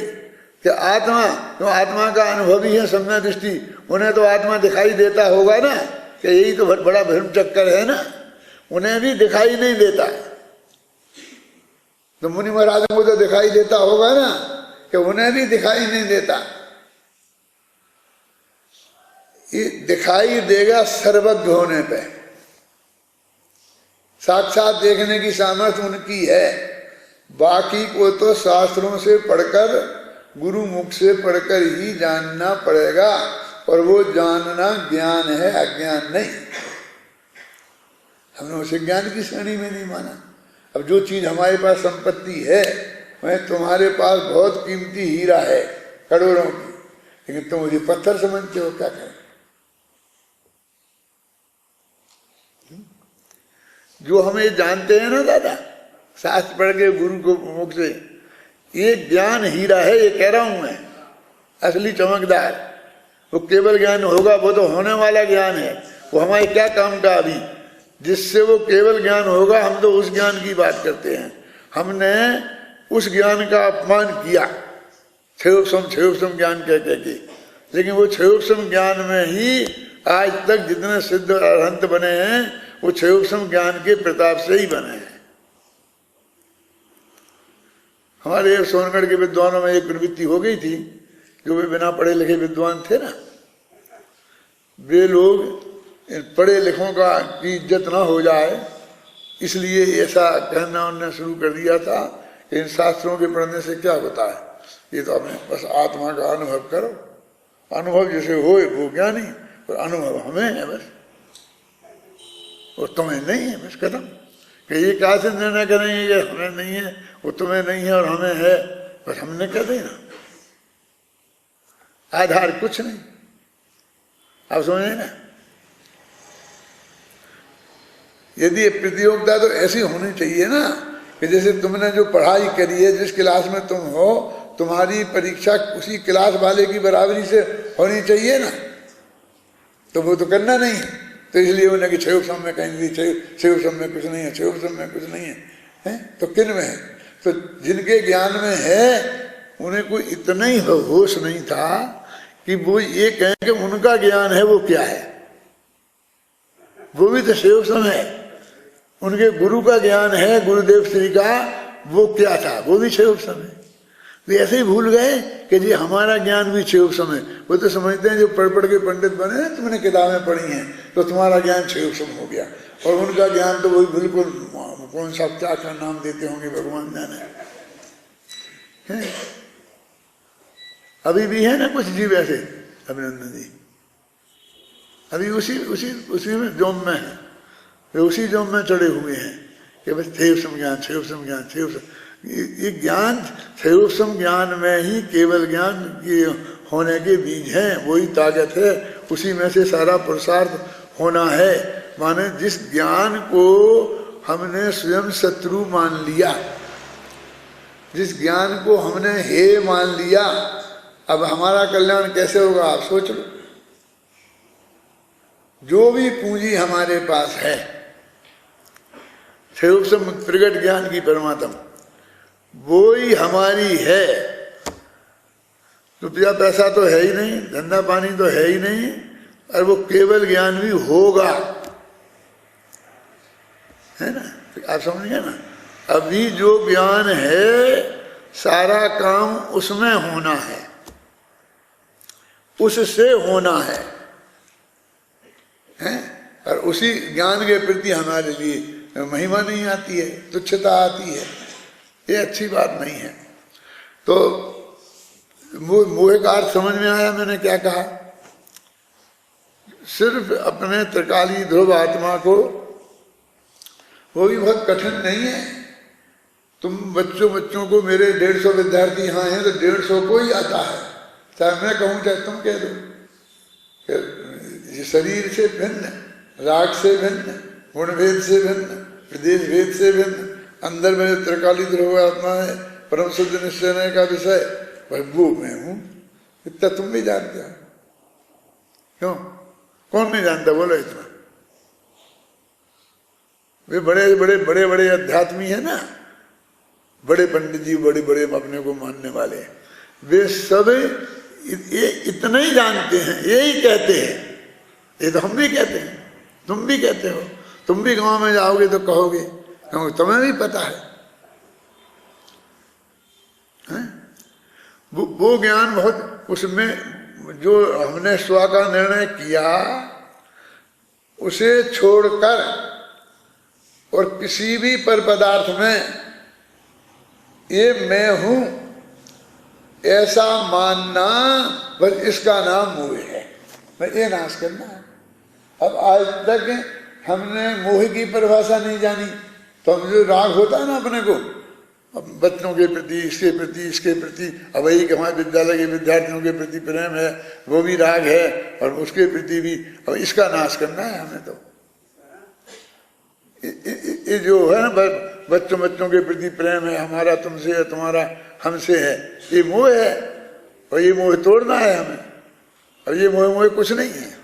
कि आत्मा, तो आत्मा का अनुभवी है सम्यक दृष्टि, उन्हें तो आत्मा दिखाई देता होगा ना, कि यही तो बड़ा भ्रम चक्कर है ना, उन्हें भी दिखाई नहीं देता। तो मुनि महाराज को तो दिखाई देता होगा ना, कि उन्हें भी दिखाई नहीं देता। ये दिखाई देगा सर्वज्ञ होने पे, साक्षात देखने की सामर्थ्य उनकी है। बाकी को तो शास्त्रों से पढ़कर, गुरु मुख से पढ़कर ही जानना पड़ेगा, और वो जानना ज्ञान है, अज्ञान नहीं। हमने उसे ज्ञान की श्रेणी में नहीं माना। अब जो चीज हमारे पास संपत्ति है, वह तुम्हारे पास बहुत कीमती हीरा है करोड़ों की, लेकिन तुम मुझे पत्थर समझते हो, क्या करें? जो हमें जानते हैं ना दादा, शास्त्र पढ़ के गुरु को मुख से, ये ज्ञान हीरा है, ये कह रहा हूं मैं, असली चमकदार। वो केवल ज्ञान होगा, वो तो होने वाला ज्ञान है, वो हमारे क्या काम का अभी, जिससे वो केवल ज्ञान होगा। हम तो उस ज्ञान की बात करते हैं। हमने उस ज्ञान का अपमान किया क्षयोपम ज्ञान कह के, लेकिन वो क्षयोपम ज्ञान में ही आज तक जितने सिद्ध अरहंत बने हैं, वो क्षयोपम ज्ञान के प्रताप से ही बने हैं। हमारे सोनगढ़ के विद्वानों में एक प्रवृत्ति हो गई थी, जो वे बिना पढ़े लिखे विद्वान थे ना, वे लोग पढ़े लिखों का की इज्जत ना हो जाए, इसलिए ऐसा कहना उन्होंने शुरू कर दिया था कि इन शास्त्रों के पढ़ने से क्या होता है, ये तो हमें बस आत्मा का अनुभव करो। अनुभव जैसे हो वो ज्ञानी, और अनुभव हमें है बस, और तुम्हें नहीं है, बस खत्म। कि ये कहा से निर्णय करेंगे कि हमें नहीं है, वो तुम्हें नहीं है और हमें है, बस हमने कह देना। आधार कुछ नहीं, आप समझे ना? यदि प्रतियोगिता तो ऐसी होनी चाहिए ना, कि जैसे तुमने जो पढ़ाई करी है, जिस क्लास में तुम हो, तुम्हारी परीक्षा उसी क्लास वाले की बराबरी से होनी चाहिए ना। तो वो तो करना नहीं, तो इसलिए उन्हें कि क्षयोपम में कहीं क्षयोपम में कुछ नहीं है, क्षयोपम में कुछ नहीं है, तो किन में है? तो जिनके ज्ञान में है, उन्हें कोई इतना ही होश नहीं था कि वो ये कहें कि उनका ज्ञान है वो क्या है। वो भी तो क्षयोपम है, उनके गुरु का ज्ञान है, गुरुदेव श्री का, वो क्या था, वो भी क्षयोपम है। तो ऐसे ही भूल गए कि जी हमारा ज्ञान भी क्षयोपम है। वो तो समझते हैं जो पढ़ के पंडित बने हैं, तुमने किताबें पढ़ी हैं तो तुम्हारा ज्ञान क्षयोपम हो गया, और उनका ज्ञान तो वही बिल्कुल, कौन सा क्या क्या नाम देते होंगे भगवान जाने। अभी भी है ना कुछ जीव ऐसे, अभिनंदन जी अभी उसी में जोम में है, वे उसी जोम में चढ़े हुए हैं कि बस क्षयोपम ज्ञान, क्षयोपम ज्ञान, क्षयोपम। ये ज्ञान सूक्ष्म ज्ञान में ही केवल ज्ञान की होने के बीज हैं, वही ताकत है, उसी में से सारा पुरुषार्थ होना है। माने जिस ज्ञान को हमने स्वयं शत्रु मान लिया, जिस ज्ञान को हमने हे मान लिया, अब हमारा कल्याण कैसे होगा आप सोच लो। जो भी पूंजी हमारे पास है सूक्ष्म प्रगट ज्ञान की परमात्मा, वो ही हमारी है। रुपया पैसा तो है ही नहीं, धंधा पानी तो है ही नहीं, और वो केवल ज्ञान भी होगा, है ना। आप समझ गए ना। अभी जो ज्ञान है सारा काम उसमें होना है, उससे होना है, हैं? और उसी ज्ञान के प्रति हमारे लिए महिमा नहीं आती है, तुच्छता आती है, ये अच्छी बात नहीं है। तो मोह का अर्थ समझ में आया मैंने क्या कहा। सिर्फ अपने त्रिकाली ध्रुव आत्मा को, वो भी बहुत कठिन नहीं है। तुम बच्चों को, मेरे 150 विद्यार्थी यहाँ हैं तो 150 को ही आता है, चाहे मैं कहूँ चाहे तुम कह दो। शरीर से भिन्न, राग से भिन्न, गुण भेद से भिन्न, प्रदेश भेद से भिन्न, अंदर में त्रिकाली ध्रुव आत्मा है, परम शुद्ध निश्चय का विषय भाई वो मैं हूं। इतना तुम भी जानते हो, क्यों? कौन नहीं जानता बोलो इतना? वे बड़े बड़े बड़े बड़े अध्यात्मी है ना, बड़े पंडित जी, बड़े बड़े अपने को मानने वाले, वे सब ये इतना ही जानते हैं, यही कहते हैं। ये तो हम भी कहते हैं, तुम भी कहते हो, तुम भी गांव में जाओगे तो कहोगे, क्योंकि तुम्हें भी पता है। वो ज्ञान बहुत, उसमें जो हमने स्व का निर्णय किया उसे छोड़कर और किसी भी पर पदार्थ में ये मैं हूं ऐसा मानना, बस इसका नाम मोह है। बस ये नाश करना है। अब आज तक हमने मोह की परिभाषा नहीं जानी, तो हम जो राग होता है ना अपने को, अब बच्चों के प्रति, इसके प्रति, इसके प्रति, अब वही कि हमारे विद्यालय के विद्यार्थियों के प्रति प्रेम है, वो भी राग है, और उसके प्रति भी, अब इसका नाश करना है हमें। तो ये जो है ना बच्चों के प्रति प्रेम है, हमारा तुमसे है, तुम्हारा हमसे है, ये मोह है, और ये मोह तोड़ना है हमें। और ये मोह कुछ नहीं है।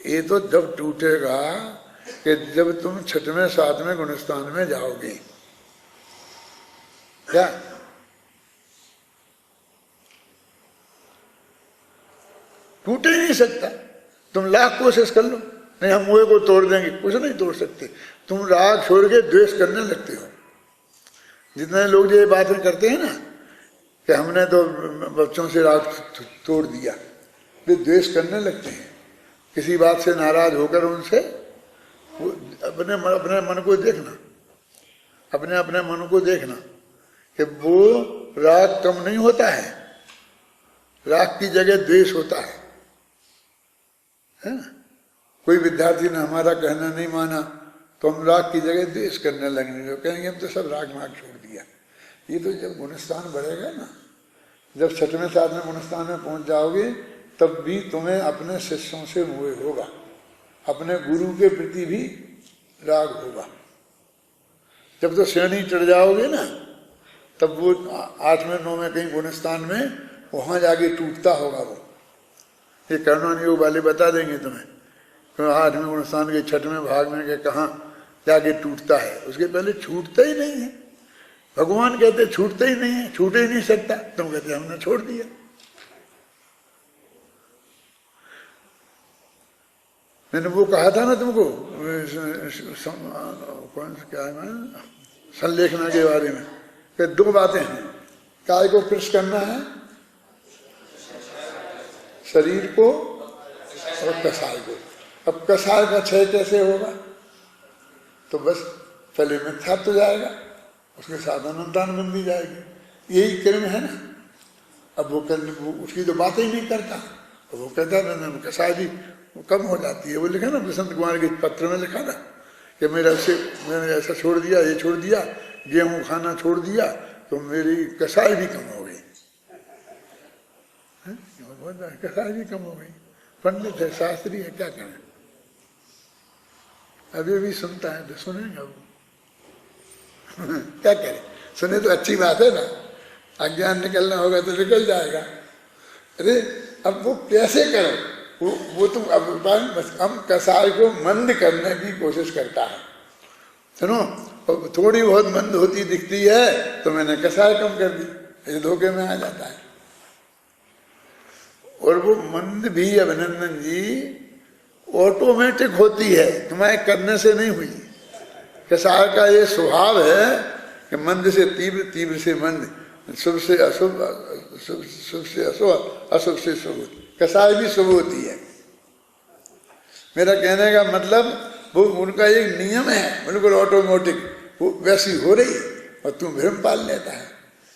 ये तो जब टूटेगा कि जब तुम 6वें 7वें गुणस्थान में जाओगे। क्या टूट ही नहीं सकता। तुम लाख कोशिश कर लो, नहीं हम मोह को तोड़ देंगे, कुछ नहीं तोड़ सकते। तुम राग छोड़ के द्वेष करने लगते हो। जितने लोग ये बातें करते हैं ना कि हमने तो बच्चों से राग तोड़ दिया, वे द्वेष करने लगते हैं। किसी बात से नाराज होकर उनसे अपने मन को देखना, अपने मन को देखना कि वो राग कम नहीं होता है, राग की जगह द्वेष होता है ना। कोई विद्यार्थी ने हमारा कहना नहीं माना तो हम राग की जगह द्वेष करने लगेंगे, जो कहेंगे हम तो सब राग माग छोड़ दिया। ये तो जब गुणस्थान बढ़ेगा ना, जब 6वें 7वें गुणस्थान में पहुंच जाओगे, तब भी तुम्हें अपने शिष्यों से मोह होगा, अपने गुरु के प्रति भी राग होगा। जब तो श्रेणी चढ़ जाओगे ना, तब वो 8वें 9वें कहीं गुणस्थान में वहां जाके टूटता होगा। वो ये कर्णन योग वाले बता देंगे तुम्हें, तो 8वें गुणस्थान के 6वें भाग में के कहाँ जाके टूटता है। उसके पहले छूटता ही नहीं है। भगवान कहते छूटता ही नहीं है, छूट ही नहीं सकता। तुम कहते हमने छोड़ दिया। मैंने वो कहा था ना तुमको, कौन सा क्या है, संलेखना के बारे में, कि 2 बातें हैं। काय को कृष करना है, शरीर को और कसाय को। अब कसाय का क्षय कैसे होगा? तो बस पहले मिथ्या तो जाएगा, उसके साथ अनंतान बंदी जाएगी। यही कर्म है ना। अब वो उसकी तो बात ही नहीं करता, तो वो कहता है कसाय भी कम हो जाती है। वो लिखा ना बसंत कुमार के पत्र में लिखा था कि मैंने ऐसा छोड़ दिया, ये छोड़ दिया गेहूं खाना छोड़ दिया तो मेरी कसाई भी कम हो गई, कसाई भी कम हो गई। पंडित है, शास्त्री है, क्या करें? अभी भी सुनता है तो सुनेगा वो क्या करें? सुने तो अच्छी बात है ना, अज्ञान निकलना होगा तो निकल जाएगा। अरे अब वो कैसे करो, वो तुम अब हम कसाई को मंद करने की कोशिश करता है। सुनो, थोड़ी बहुत मंद होती दिखती है तो मैंने कसाई कम कर दी, ये धोखे में आ जाता है। और वो मंद भी अभिनंदन जी ऑटोमेटिक होती है, तुम्हारे करने से नहीं हुई। कसाई का ये स्वभाव है कि मंद से तीव्र, तीव्र से मंद, शुभ से अशुभ, शुभ से अशुभ, अशुभ से शुभ। कसाई भी शुभ होती है। मेरा कहने का मतलब वो उनका एक नियम है, बिल्कुल ऑटोमेटिक, वो वैसी हो रही और तू भ्रम पाल लेता है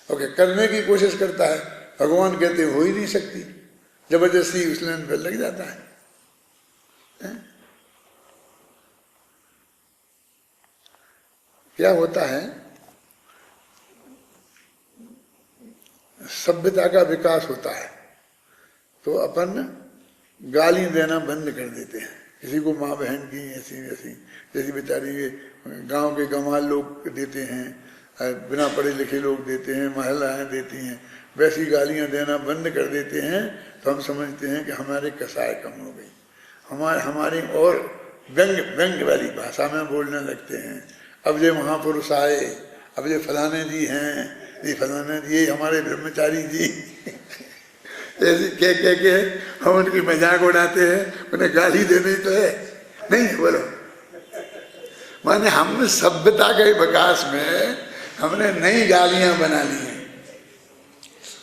और करने की कोशिश करता है। भगवान कहते हो ही नहीं सकती, जबरदस्ती उस लाइन पर लग जाता है। क्या होता है, सभ्यता का विकास होता है तो अपन गाली देना बंद कर देते हैं। किसी को माँ बहन की ऐसी वैसी, जैसी बेचारी गांव के गंवार लोग देते हैं, बिना पढ़े लिखे लोग देते हैं, महिलाएं देती हैं, वैसी गालियां देना बंद कर देते हैं तो हम समझते हैं कि हमारे कसाई कम हो गई। हमारी और व्यंग वाली भाषा में बोलने लगते हैं। अब ये महापुरुष आए, अब ये फलाने जी हैं, ये फलाने जी, ये हमारे ब्रह्मचारी जी ऐसे कह के हम उनकी मजाक उड़ाते हैं, उन्हें गाली देनी तो है नहीं। बोलो, माने हम सभ्यता के विकास में हमने नई गालियां बना ली हैं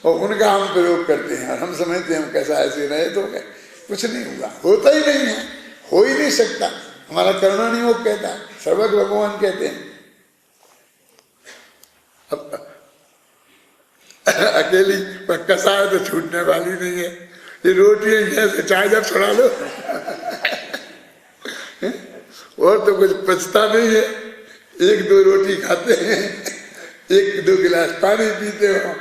और उनका हम प्रयोग करते हैं और हम समझते हैं हम कैसा ऐसे रहे तो कुछ नहीं हुआ, होता ही नहीं है, हो ही नहीं सकता। हमारा करना नहीं वो कहता, सर्वज्ञ भगवान कहते हैं। अब अकेली कसाई तो छूटने वाली नहीं है, ये रोटी जैसे चाय जब छोड़ा लो और तो कुछ पचता नहीं है। एक दो रोटी खाते हैं, एक दो गिलास पानी पीते हो,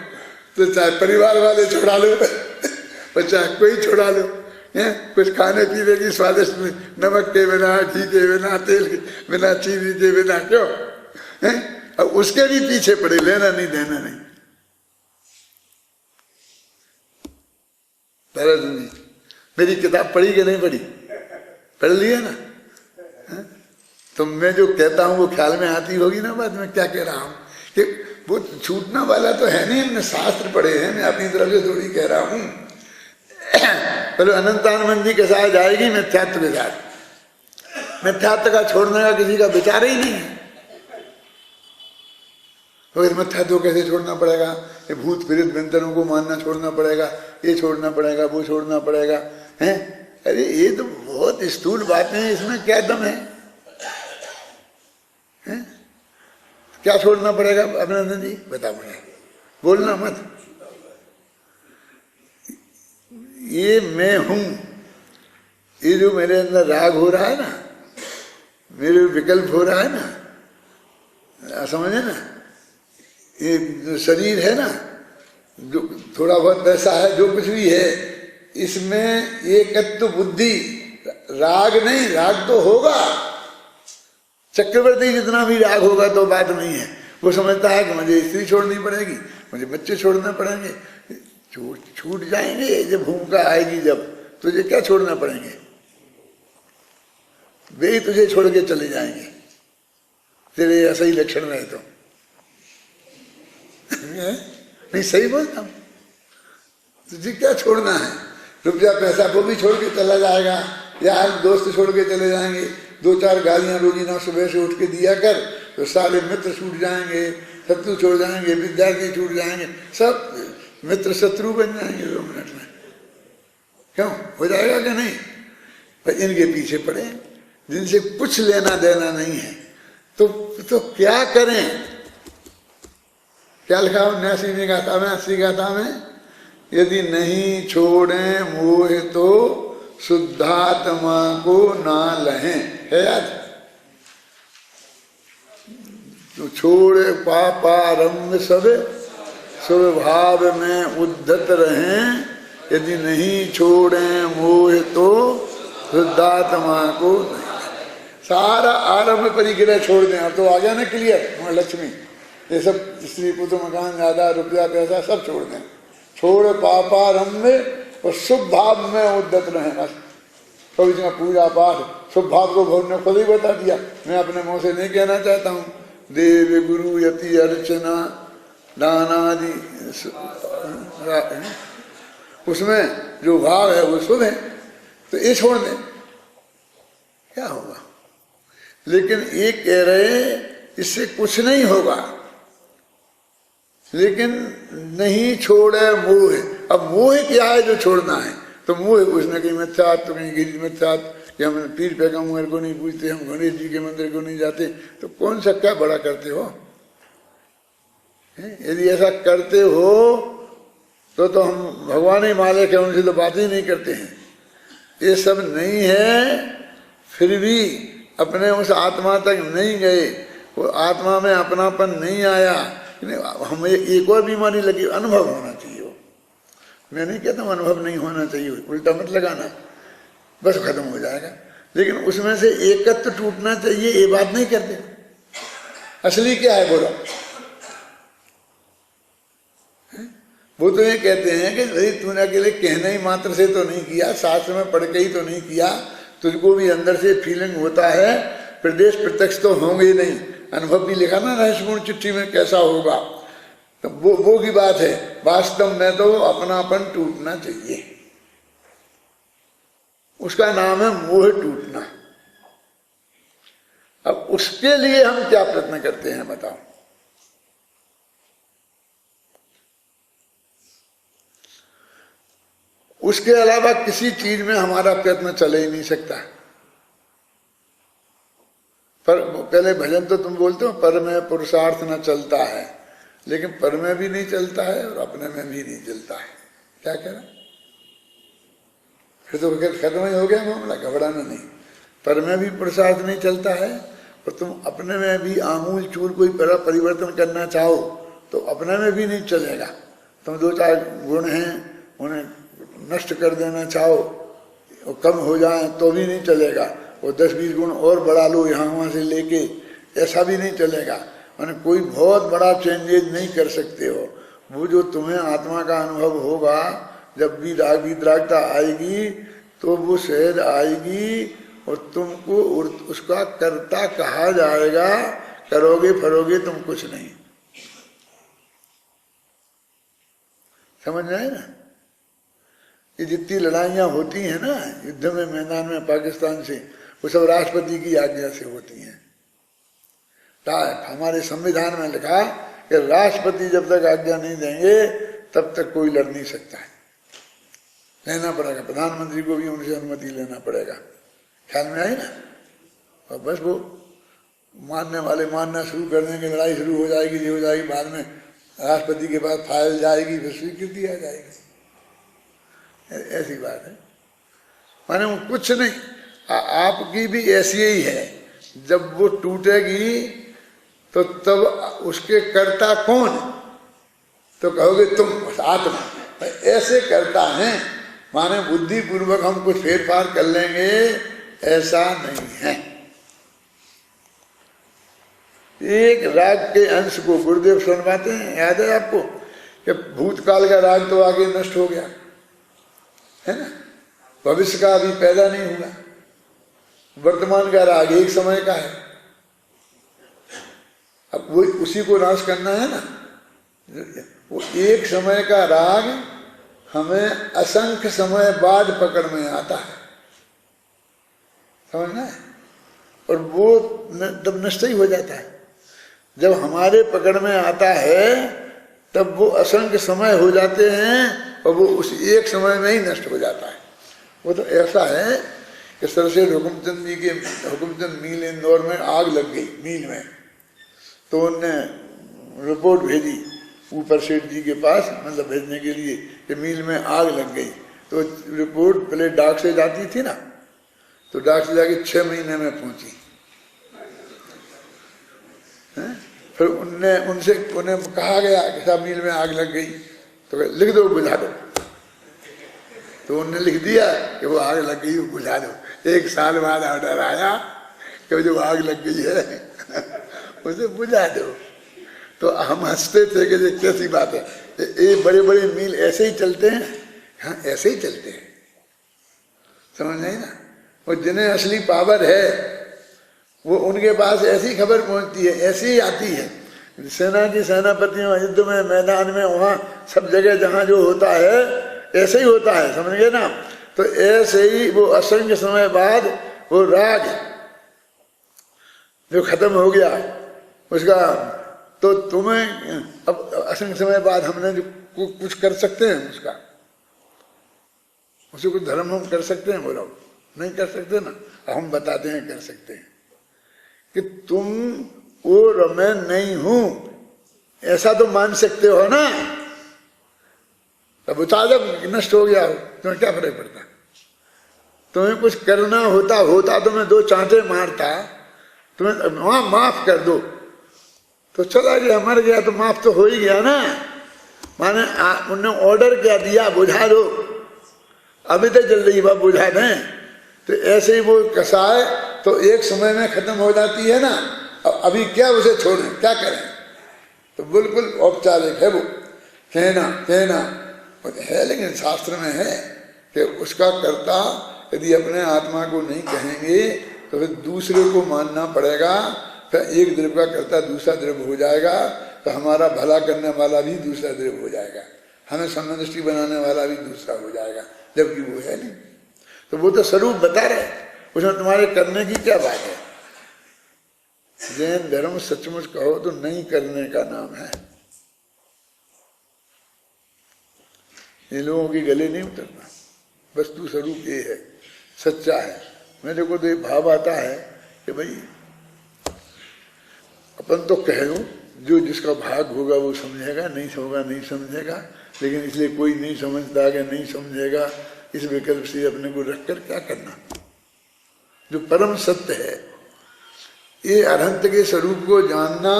तो चाहे परिवार वाले छोड़ा लो और चाहे कोई छोड़ा लो, कुछ खाने पीने की स्वादिष्ट में, नमक के बिना, घी के बिना, तेल के बिना, चीनी के बिना, क्यों अब उसके भी पीछे पड़े, लेना नहीं देना नहीं। जी मेरी किताब पढ़ी कि नहीं पढ़ी? पढ़ लिया ना? तो मैं जो कहता हूँ वो ख्याल में आती होगी ना बात में क्या कह रहा हूँ, कि वो छूटना वाला तो है नहीं। हमने शास्त्र पढ़े हैं, मैं अपनी तरफ से थोड़ी कह रहा हूँ। पहले अनंतानंद जी के साथ जाएगी मिथ्यात्व के साथ। मिथ्यात्व का छोड़ने का किसी का विचार ही नहीं है। तो मिथ्यात्व कैसे छोड़ना पड़ेगा? ये भूत प्रेत व्यंतरों को मानना छोड़ना पड़ेगा, ये छोड़ना पड़ेगा, वो छोड़ना पड़ेगा, हैं? अरे ये तो बहुत स्थूल बातें हैं, इसमें क्या दम है? क्या छोड़ना पड़ेगा अभिनंदन जी? बताओ मुझे, बोलना मत। ये मैं हूं, ये जो मेरे अंदर राग हो रहा है ना, मेरे विकल्प हो रहा है ना, समझे ना, ये जो शरीर है ना, जो थोड़ा बहुत पैसा है, जो कुछ भी है, इसमें एकत्व बुद्धि, राग नहीं, राग तो होगा, चक्रवर्ती जितना भी राग होगा तो बात नहीं है। वो समझता है कि मुझे स्त्री छोड़नी पड़ेगी, मुझे बच्चे छोड़ने पड़ेंगे, छूट जाएंगे जब भूमिका आएगी, जब तुझे क्या छोड़ना पड़ेंगे, वे ही तुझे छोड़ के चले जाएंगे तेरे ऐसा ही लक्षण रहे तो। नहीं, सही बोलता हूं, तुझे क्या छोड़ना है? रुपया पैसा वो भी छोड़ के चला जाएगा, या दोस्त छोड़ के चले जाएंगे, दो चार गालियां रोजीना सुबह से उठ के दिया कर तो सारे मित्र छूट जाएंगे, शत्रु छोड़ जाएंगे, विद्यार्थी छूट जाएंगे, सब मित्र शत्रु बन जाएंगे 2 मिनट में। क्यों हो जाएगा कि नहीं? पर इनके पीछे पड़े जिनसे कुछ लेना देना नहीं है, तो क्या करें? क्या लिखा हो 89वीं गाथा में, 80 गाथा में? यदि नहीं छोड़े मोह तो शुद्धात्मा को ना लहें, है याद? तो छोड़ पापारंभ सब स्वभाव में उद्धत रहें, यदि नहीं छोड़े मोह तो शुद्धात्मा को नहीं। सारा आरंभ परिग्रह छोड़ दें। अब तो आ गया ना क्लियर, लक्ष्मी ये सब, स्त्री पुत्र मकान ज्यादा रुपया पैसा सब छोड़ दें। छोड़ पापारंभ और शुभ भाव में उद्धत रहे। बस कभी जी पूजा पाठ शुभ भाव को भगवान ने खुद ही बता दिया, मैं अपने मुंह से नहीं कहना चाहता हूँ। देव गुरु यति अर्चना दानादि, उसमें जो भाव है वो शुभ है, तो ये छोड़ दें, क्या होगा। लेकिन ये कह रहे इससे कुछ नहीं होगा, लेकिन नहीं छोड़े मोह। अब मोह क्या है जो छोड़ना है, तो मोह उसने कहीं मिथ्यात्व तो कहीं गिरी मिथ्यात्व, कि हम पीर पैगम्बर को नहीं पूछते, हम गणेश जी के मंदिर को नहीं जाते, तो कौन सा क्या बड़ा करते हो। यदि ऐसा करते हो तो हम भगवान ही मालिक है, उनसे तो बात ही नहीं करते हैं। ये सब नहीं है, फिर भी अपने उस आत्मा तक नहीं गए, वो आत्मा में अपनापन नहीं आया। हमें एक और बीमारी लगी, अनुभव होना चाहिए। वो मैं नहीं कहता हूँ अनुभव नहीं होना चाहिए, उल्टा मत लगाना, बस खत्म हो जाएगा। लेकिन उसमें से एकत्व टूटना चाहिए, ये बात नहीं करते। असली क्या है बोलो। वो तो ये कहते हैं कि भाई तूने अकेले कहने ही मात्र से तो नहीं किया, शास्त्र में पढ़ के ही तो नहीं किया, तुझको भी अंदर से फीलिंग होता है। प्रदेश प्रत्यक्ष तो होंगे ही नहीं, अनुभव भी लिखा ना रहस्यपूर्ण चिट्ठी में कैसा होगा, तो वो की बात है। वास्तव में तो अपनापन टूटना चाहिए, उसका नाम है मोह टूटना। अब उसके लिए हम क्या प्रयत्न करते हैं बताओ। उसके अलावा किसी चीज में हमारा प्रयत्न चल ही नहीं सकता। पर पहले भजन तो तुम बोलते हो पर में पुरुषार्थ न चलता है, लेकिन पर में भी नहीं चलता है और अपने में भी नहीं चलता है। क्या कह रहा, फिर तो खत्म ही हो गया मामला, घबराना नहीं। पर में भी पुरुषार्थ नहीं चलता है और तुम अपने में भी आमूल चूल कोई बड़ा परिवर्तन करना चाहो तो अपने में भी नहीं चलेगा। तुम दो चार गुण हैं उन्हें नष्ट कर देना चाहो और कम हो जाए तो भी नहीं चलेगा, और 10-20 गुण और बढ़ा लो यहाँ वहाँ से लेके, ऐसा भी नहीं चलेगा। माने कोई बहुत बड़ा चेंजेज नहीं कर सकते हो। वो जो तुम्हें आत्मा का अनुभव होगा, जब भी राग विरागता आएगी तो वो सहज आएगी और तुमको उसका कर्ता कहा जाएगा। करोगे फरोगे तुम कुछ नहीं। समझ में आए ना। ये जितनी लड़ाइयाँ होती हैं ना युद्ध में मैदान में पाकिस्तान से, वो सब राष्ट्रपति की आज्ञा से होती हैं। हमारे संविधान में लिखा कि राष्ट्रपति जब तक आज्ञा नहीं देंगे तब तक कोई लड़ नहीं सकता है। लेना पड़ेगा, प्रधानमंत्री को भी उनसे अनुमति लेना पड़ेगा। ख्याल में आई ना। और बस वो मानने वाले मानना शुरू कर देंगे, लड़ाई शुरू हो जाएगी, ये हो जाएगी, बाद में राष्ट्रपति के पास फाइल जाएगी, फिर स्वीकृति आ जाएगी। ऐसी बात है। माने वो कुछ नहीं, आपकी भी ऐसी ही है। जब वो टूटेगी तो तब उसके कर्ता कौन, तो कहोगे तुम आत्मा। ऐसे करता है, माने बुद्धि पूर्वक हम कुछ फेरफार कर लेंगे, ऐसा नहीं है। एक राग के अंश को गुरुदेव सुनवाते हैं, याद है आपको कि भूतकाल का राग तो आगे नष्ट हो गया है ना, भविष्य का अभी पैदा नहीं हुआ। वर्तमान का राग एक समय का है, अब वो उसी को नाश करना है ना। वो एक समय का राग हमें असंख्य समय बाद पकड़ में आता है, समझना है। और वो तब नष्ट ही हो जाता है। जब हमारे पकड़ में आता है तब वो असंख्य समय हो जाते हैं और वो उस एक समय में ही नष्ट हो जाता है। वो तो ऐसा है कि सरसेठ हुकुमचंद जी के, हुकुमचंद मिल इंदौर में आग लग गई मिल में, तो उनने रिपोर्ट भेजी ऊपर सेठ जी के पास, मतलब भेजने के लिए कि मिल में आग लग गई। तो रिपोर्ट पहले डाक से जाती थी ना, तो डाक से जाके 6 महीने में पहुंची। फिर उन्हें कहा गया कि साहब मील में आग लग गई, तो लिख दो बुझा दो। तो उन्होंने लिख दिया कि वो आग लग गई, वो बुझा दो। 1 साल बाद ऑर्डर आया कि जो आग लग गई है उसे बुझा दो। तो हम हंसते थे कि ये कैसी बात है, ये बड़े बड़े मील ऐसे ही चलते हैं। हाँ, ऐसे ही चलते हैं, समझ नहीं ना। वो जिन्हें असली पावर है वो उनके पास ऐसी खबर पहुंचती है, ऐसी ही आती है। सेना की सेनापतियों युद्ध में मैदान में वहां सब जगह जहां जो होता है ऐसे ही होता है, समझ गए ना। तो ऐसे ही वो असंख्य समय बाद वो राग जो खत्म हो गया उसका, तो तुम्हें अब असंख्य समय बाद हमने जो कुछ कर सकते हैं उसका, उसे कुछ धर्म हम कर सकते हैं? बोलो नहीं कर सकते ना। हम बताते हैं कर सकते हैं कि तुम और मैं नहीं हूं ऐसा तो मान सकते हो ना। तब जब नष्ट हो गया हो तुम्हें क्या फर्क पड़ता? तुम्हें कुछ करना होता तो मैं 2 चांटे मारता, तुम्हें वहां माफ कर दो तो चला गया, मर गया तो माफ तो हो ही गया ना। माने उन्होंने ऑर्डर क्या दिया, बुझा दो, अभी तक जल रही बात बुझा दें। तो ऐसे ही वो कसाय तो एक समय में खत्म हो जाती है ना। अभी क्या उसे छोड़ें, क्या करें? तो बिल्कुल औपचारिक है वो, कहना है, लेकिन शास्त्र में है कि उसका कर्ता यदि अपने आत्मा को नहीं कहेंगे तो फिर दूसरे को मानना पड़ेगा। फिर एक द्रव्य का कर्ता दूसरा द्रव्य हो जाएगा, तो हमारा भला करने वाला भी दूसरा द्रव्य हो जाएगा, हमें समदृष्टि बनाने वाला भी दूसरा हो जाएगा, जबकि वो है नहीं। तो वो तो स्वरूप बता रहे, उसमें तुम्हारे करने की क्या बात है? जैन धर्म सचमुच कहो तो नहीं करने का नाम है। ये लोगों के गले नहीं उतरना, वस्तु स्वरूप ये है, सच्चा है। मेरे को तो ये भाव आता है कि भाई अपन तो कह दो, जो जिसका भाग होगा वो समझेगा, नहीं होगा नहीं समझेगा, लेकिन इसलिए कोई नहीं समझता कि नहीं समझेगा, इस विकल्प से अपने को रखकर क्या करना। जो परम सत्य है, ये अनंत के स्वरूप को जानना,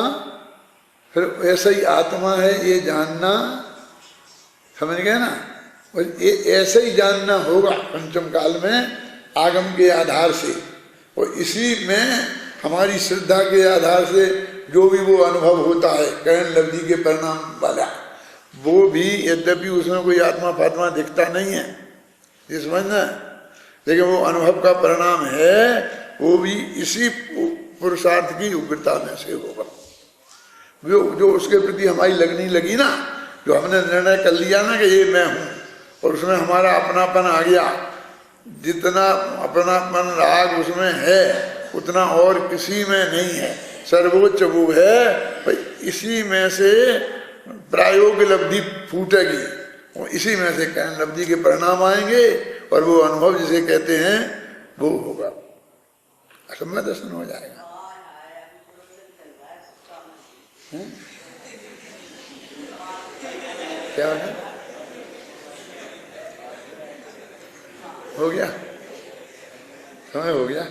फिर ऐसा ही आत्मा है ये जानना, समझ गए ना। और ये ऐसे ही जानना होगा पंचम काल में आगम के आधार से, और इसी में हमारी श्रद्धा के आधार से जो भी वो अनुभव होता है करण लब्धि के परिणाम वाला, वो भी यद्यपि उसमें कोई आत्मा फात्मा दिखता नहीं है, ये समझना, लेकिन वो अनुभव का परिणाम है, वो भी इसी पुरुषार्थ की उग्रता में से होगा। जो उसके प्रति हमारी लगनी लगी ना, जो हमने निर्णय कर लिया ना कि ये मैं हूं, और उसमें हमारा अपनापन आ गया, जितना अपनापन राग उसमें है उतना और किसी में नहीं है, सर्वोच्च वो है भाई। इसी में से प्रायोग लब्धि फूटेगी, और इसी में से कर्ण लब्धि के परिणाम आएंगे, और वो अनुभव जिसे कहते हैं वो होगा, असमय दर्शन हो जाएगा। क्या हो गया? समय हो गया।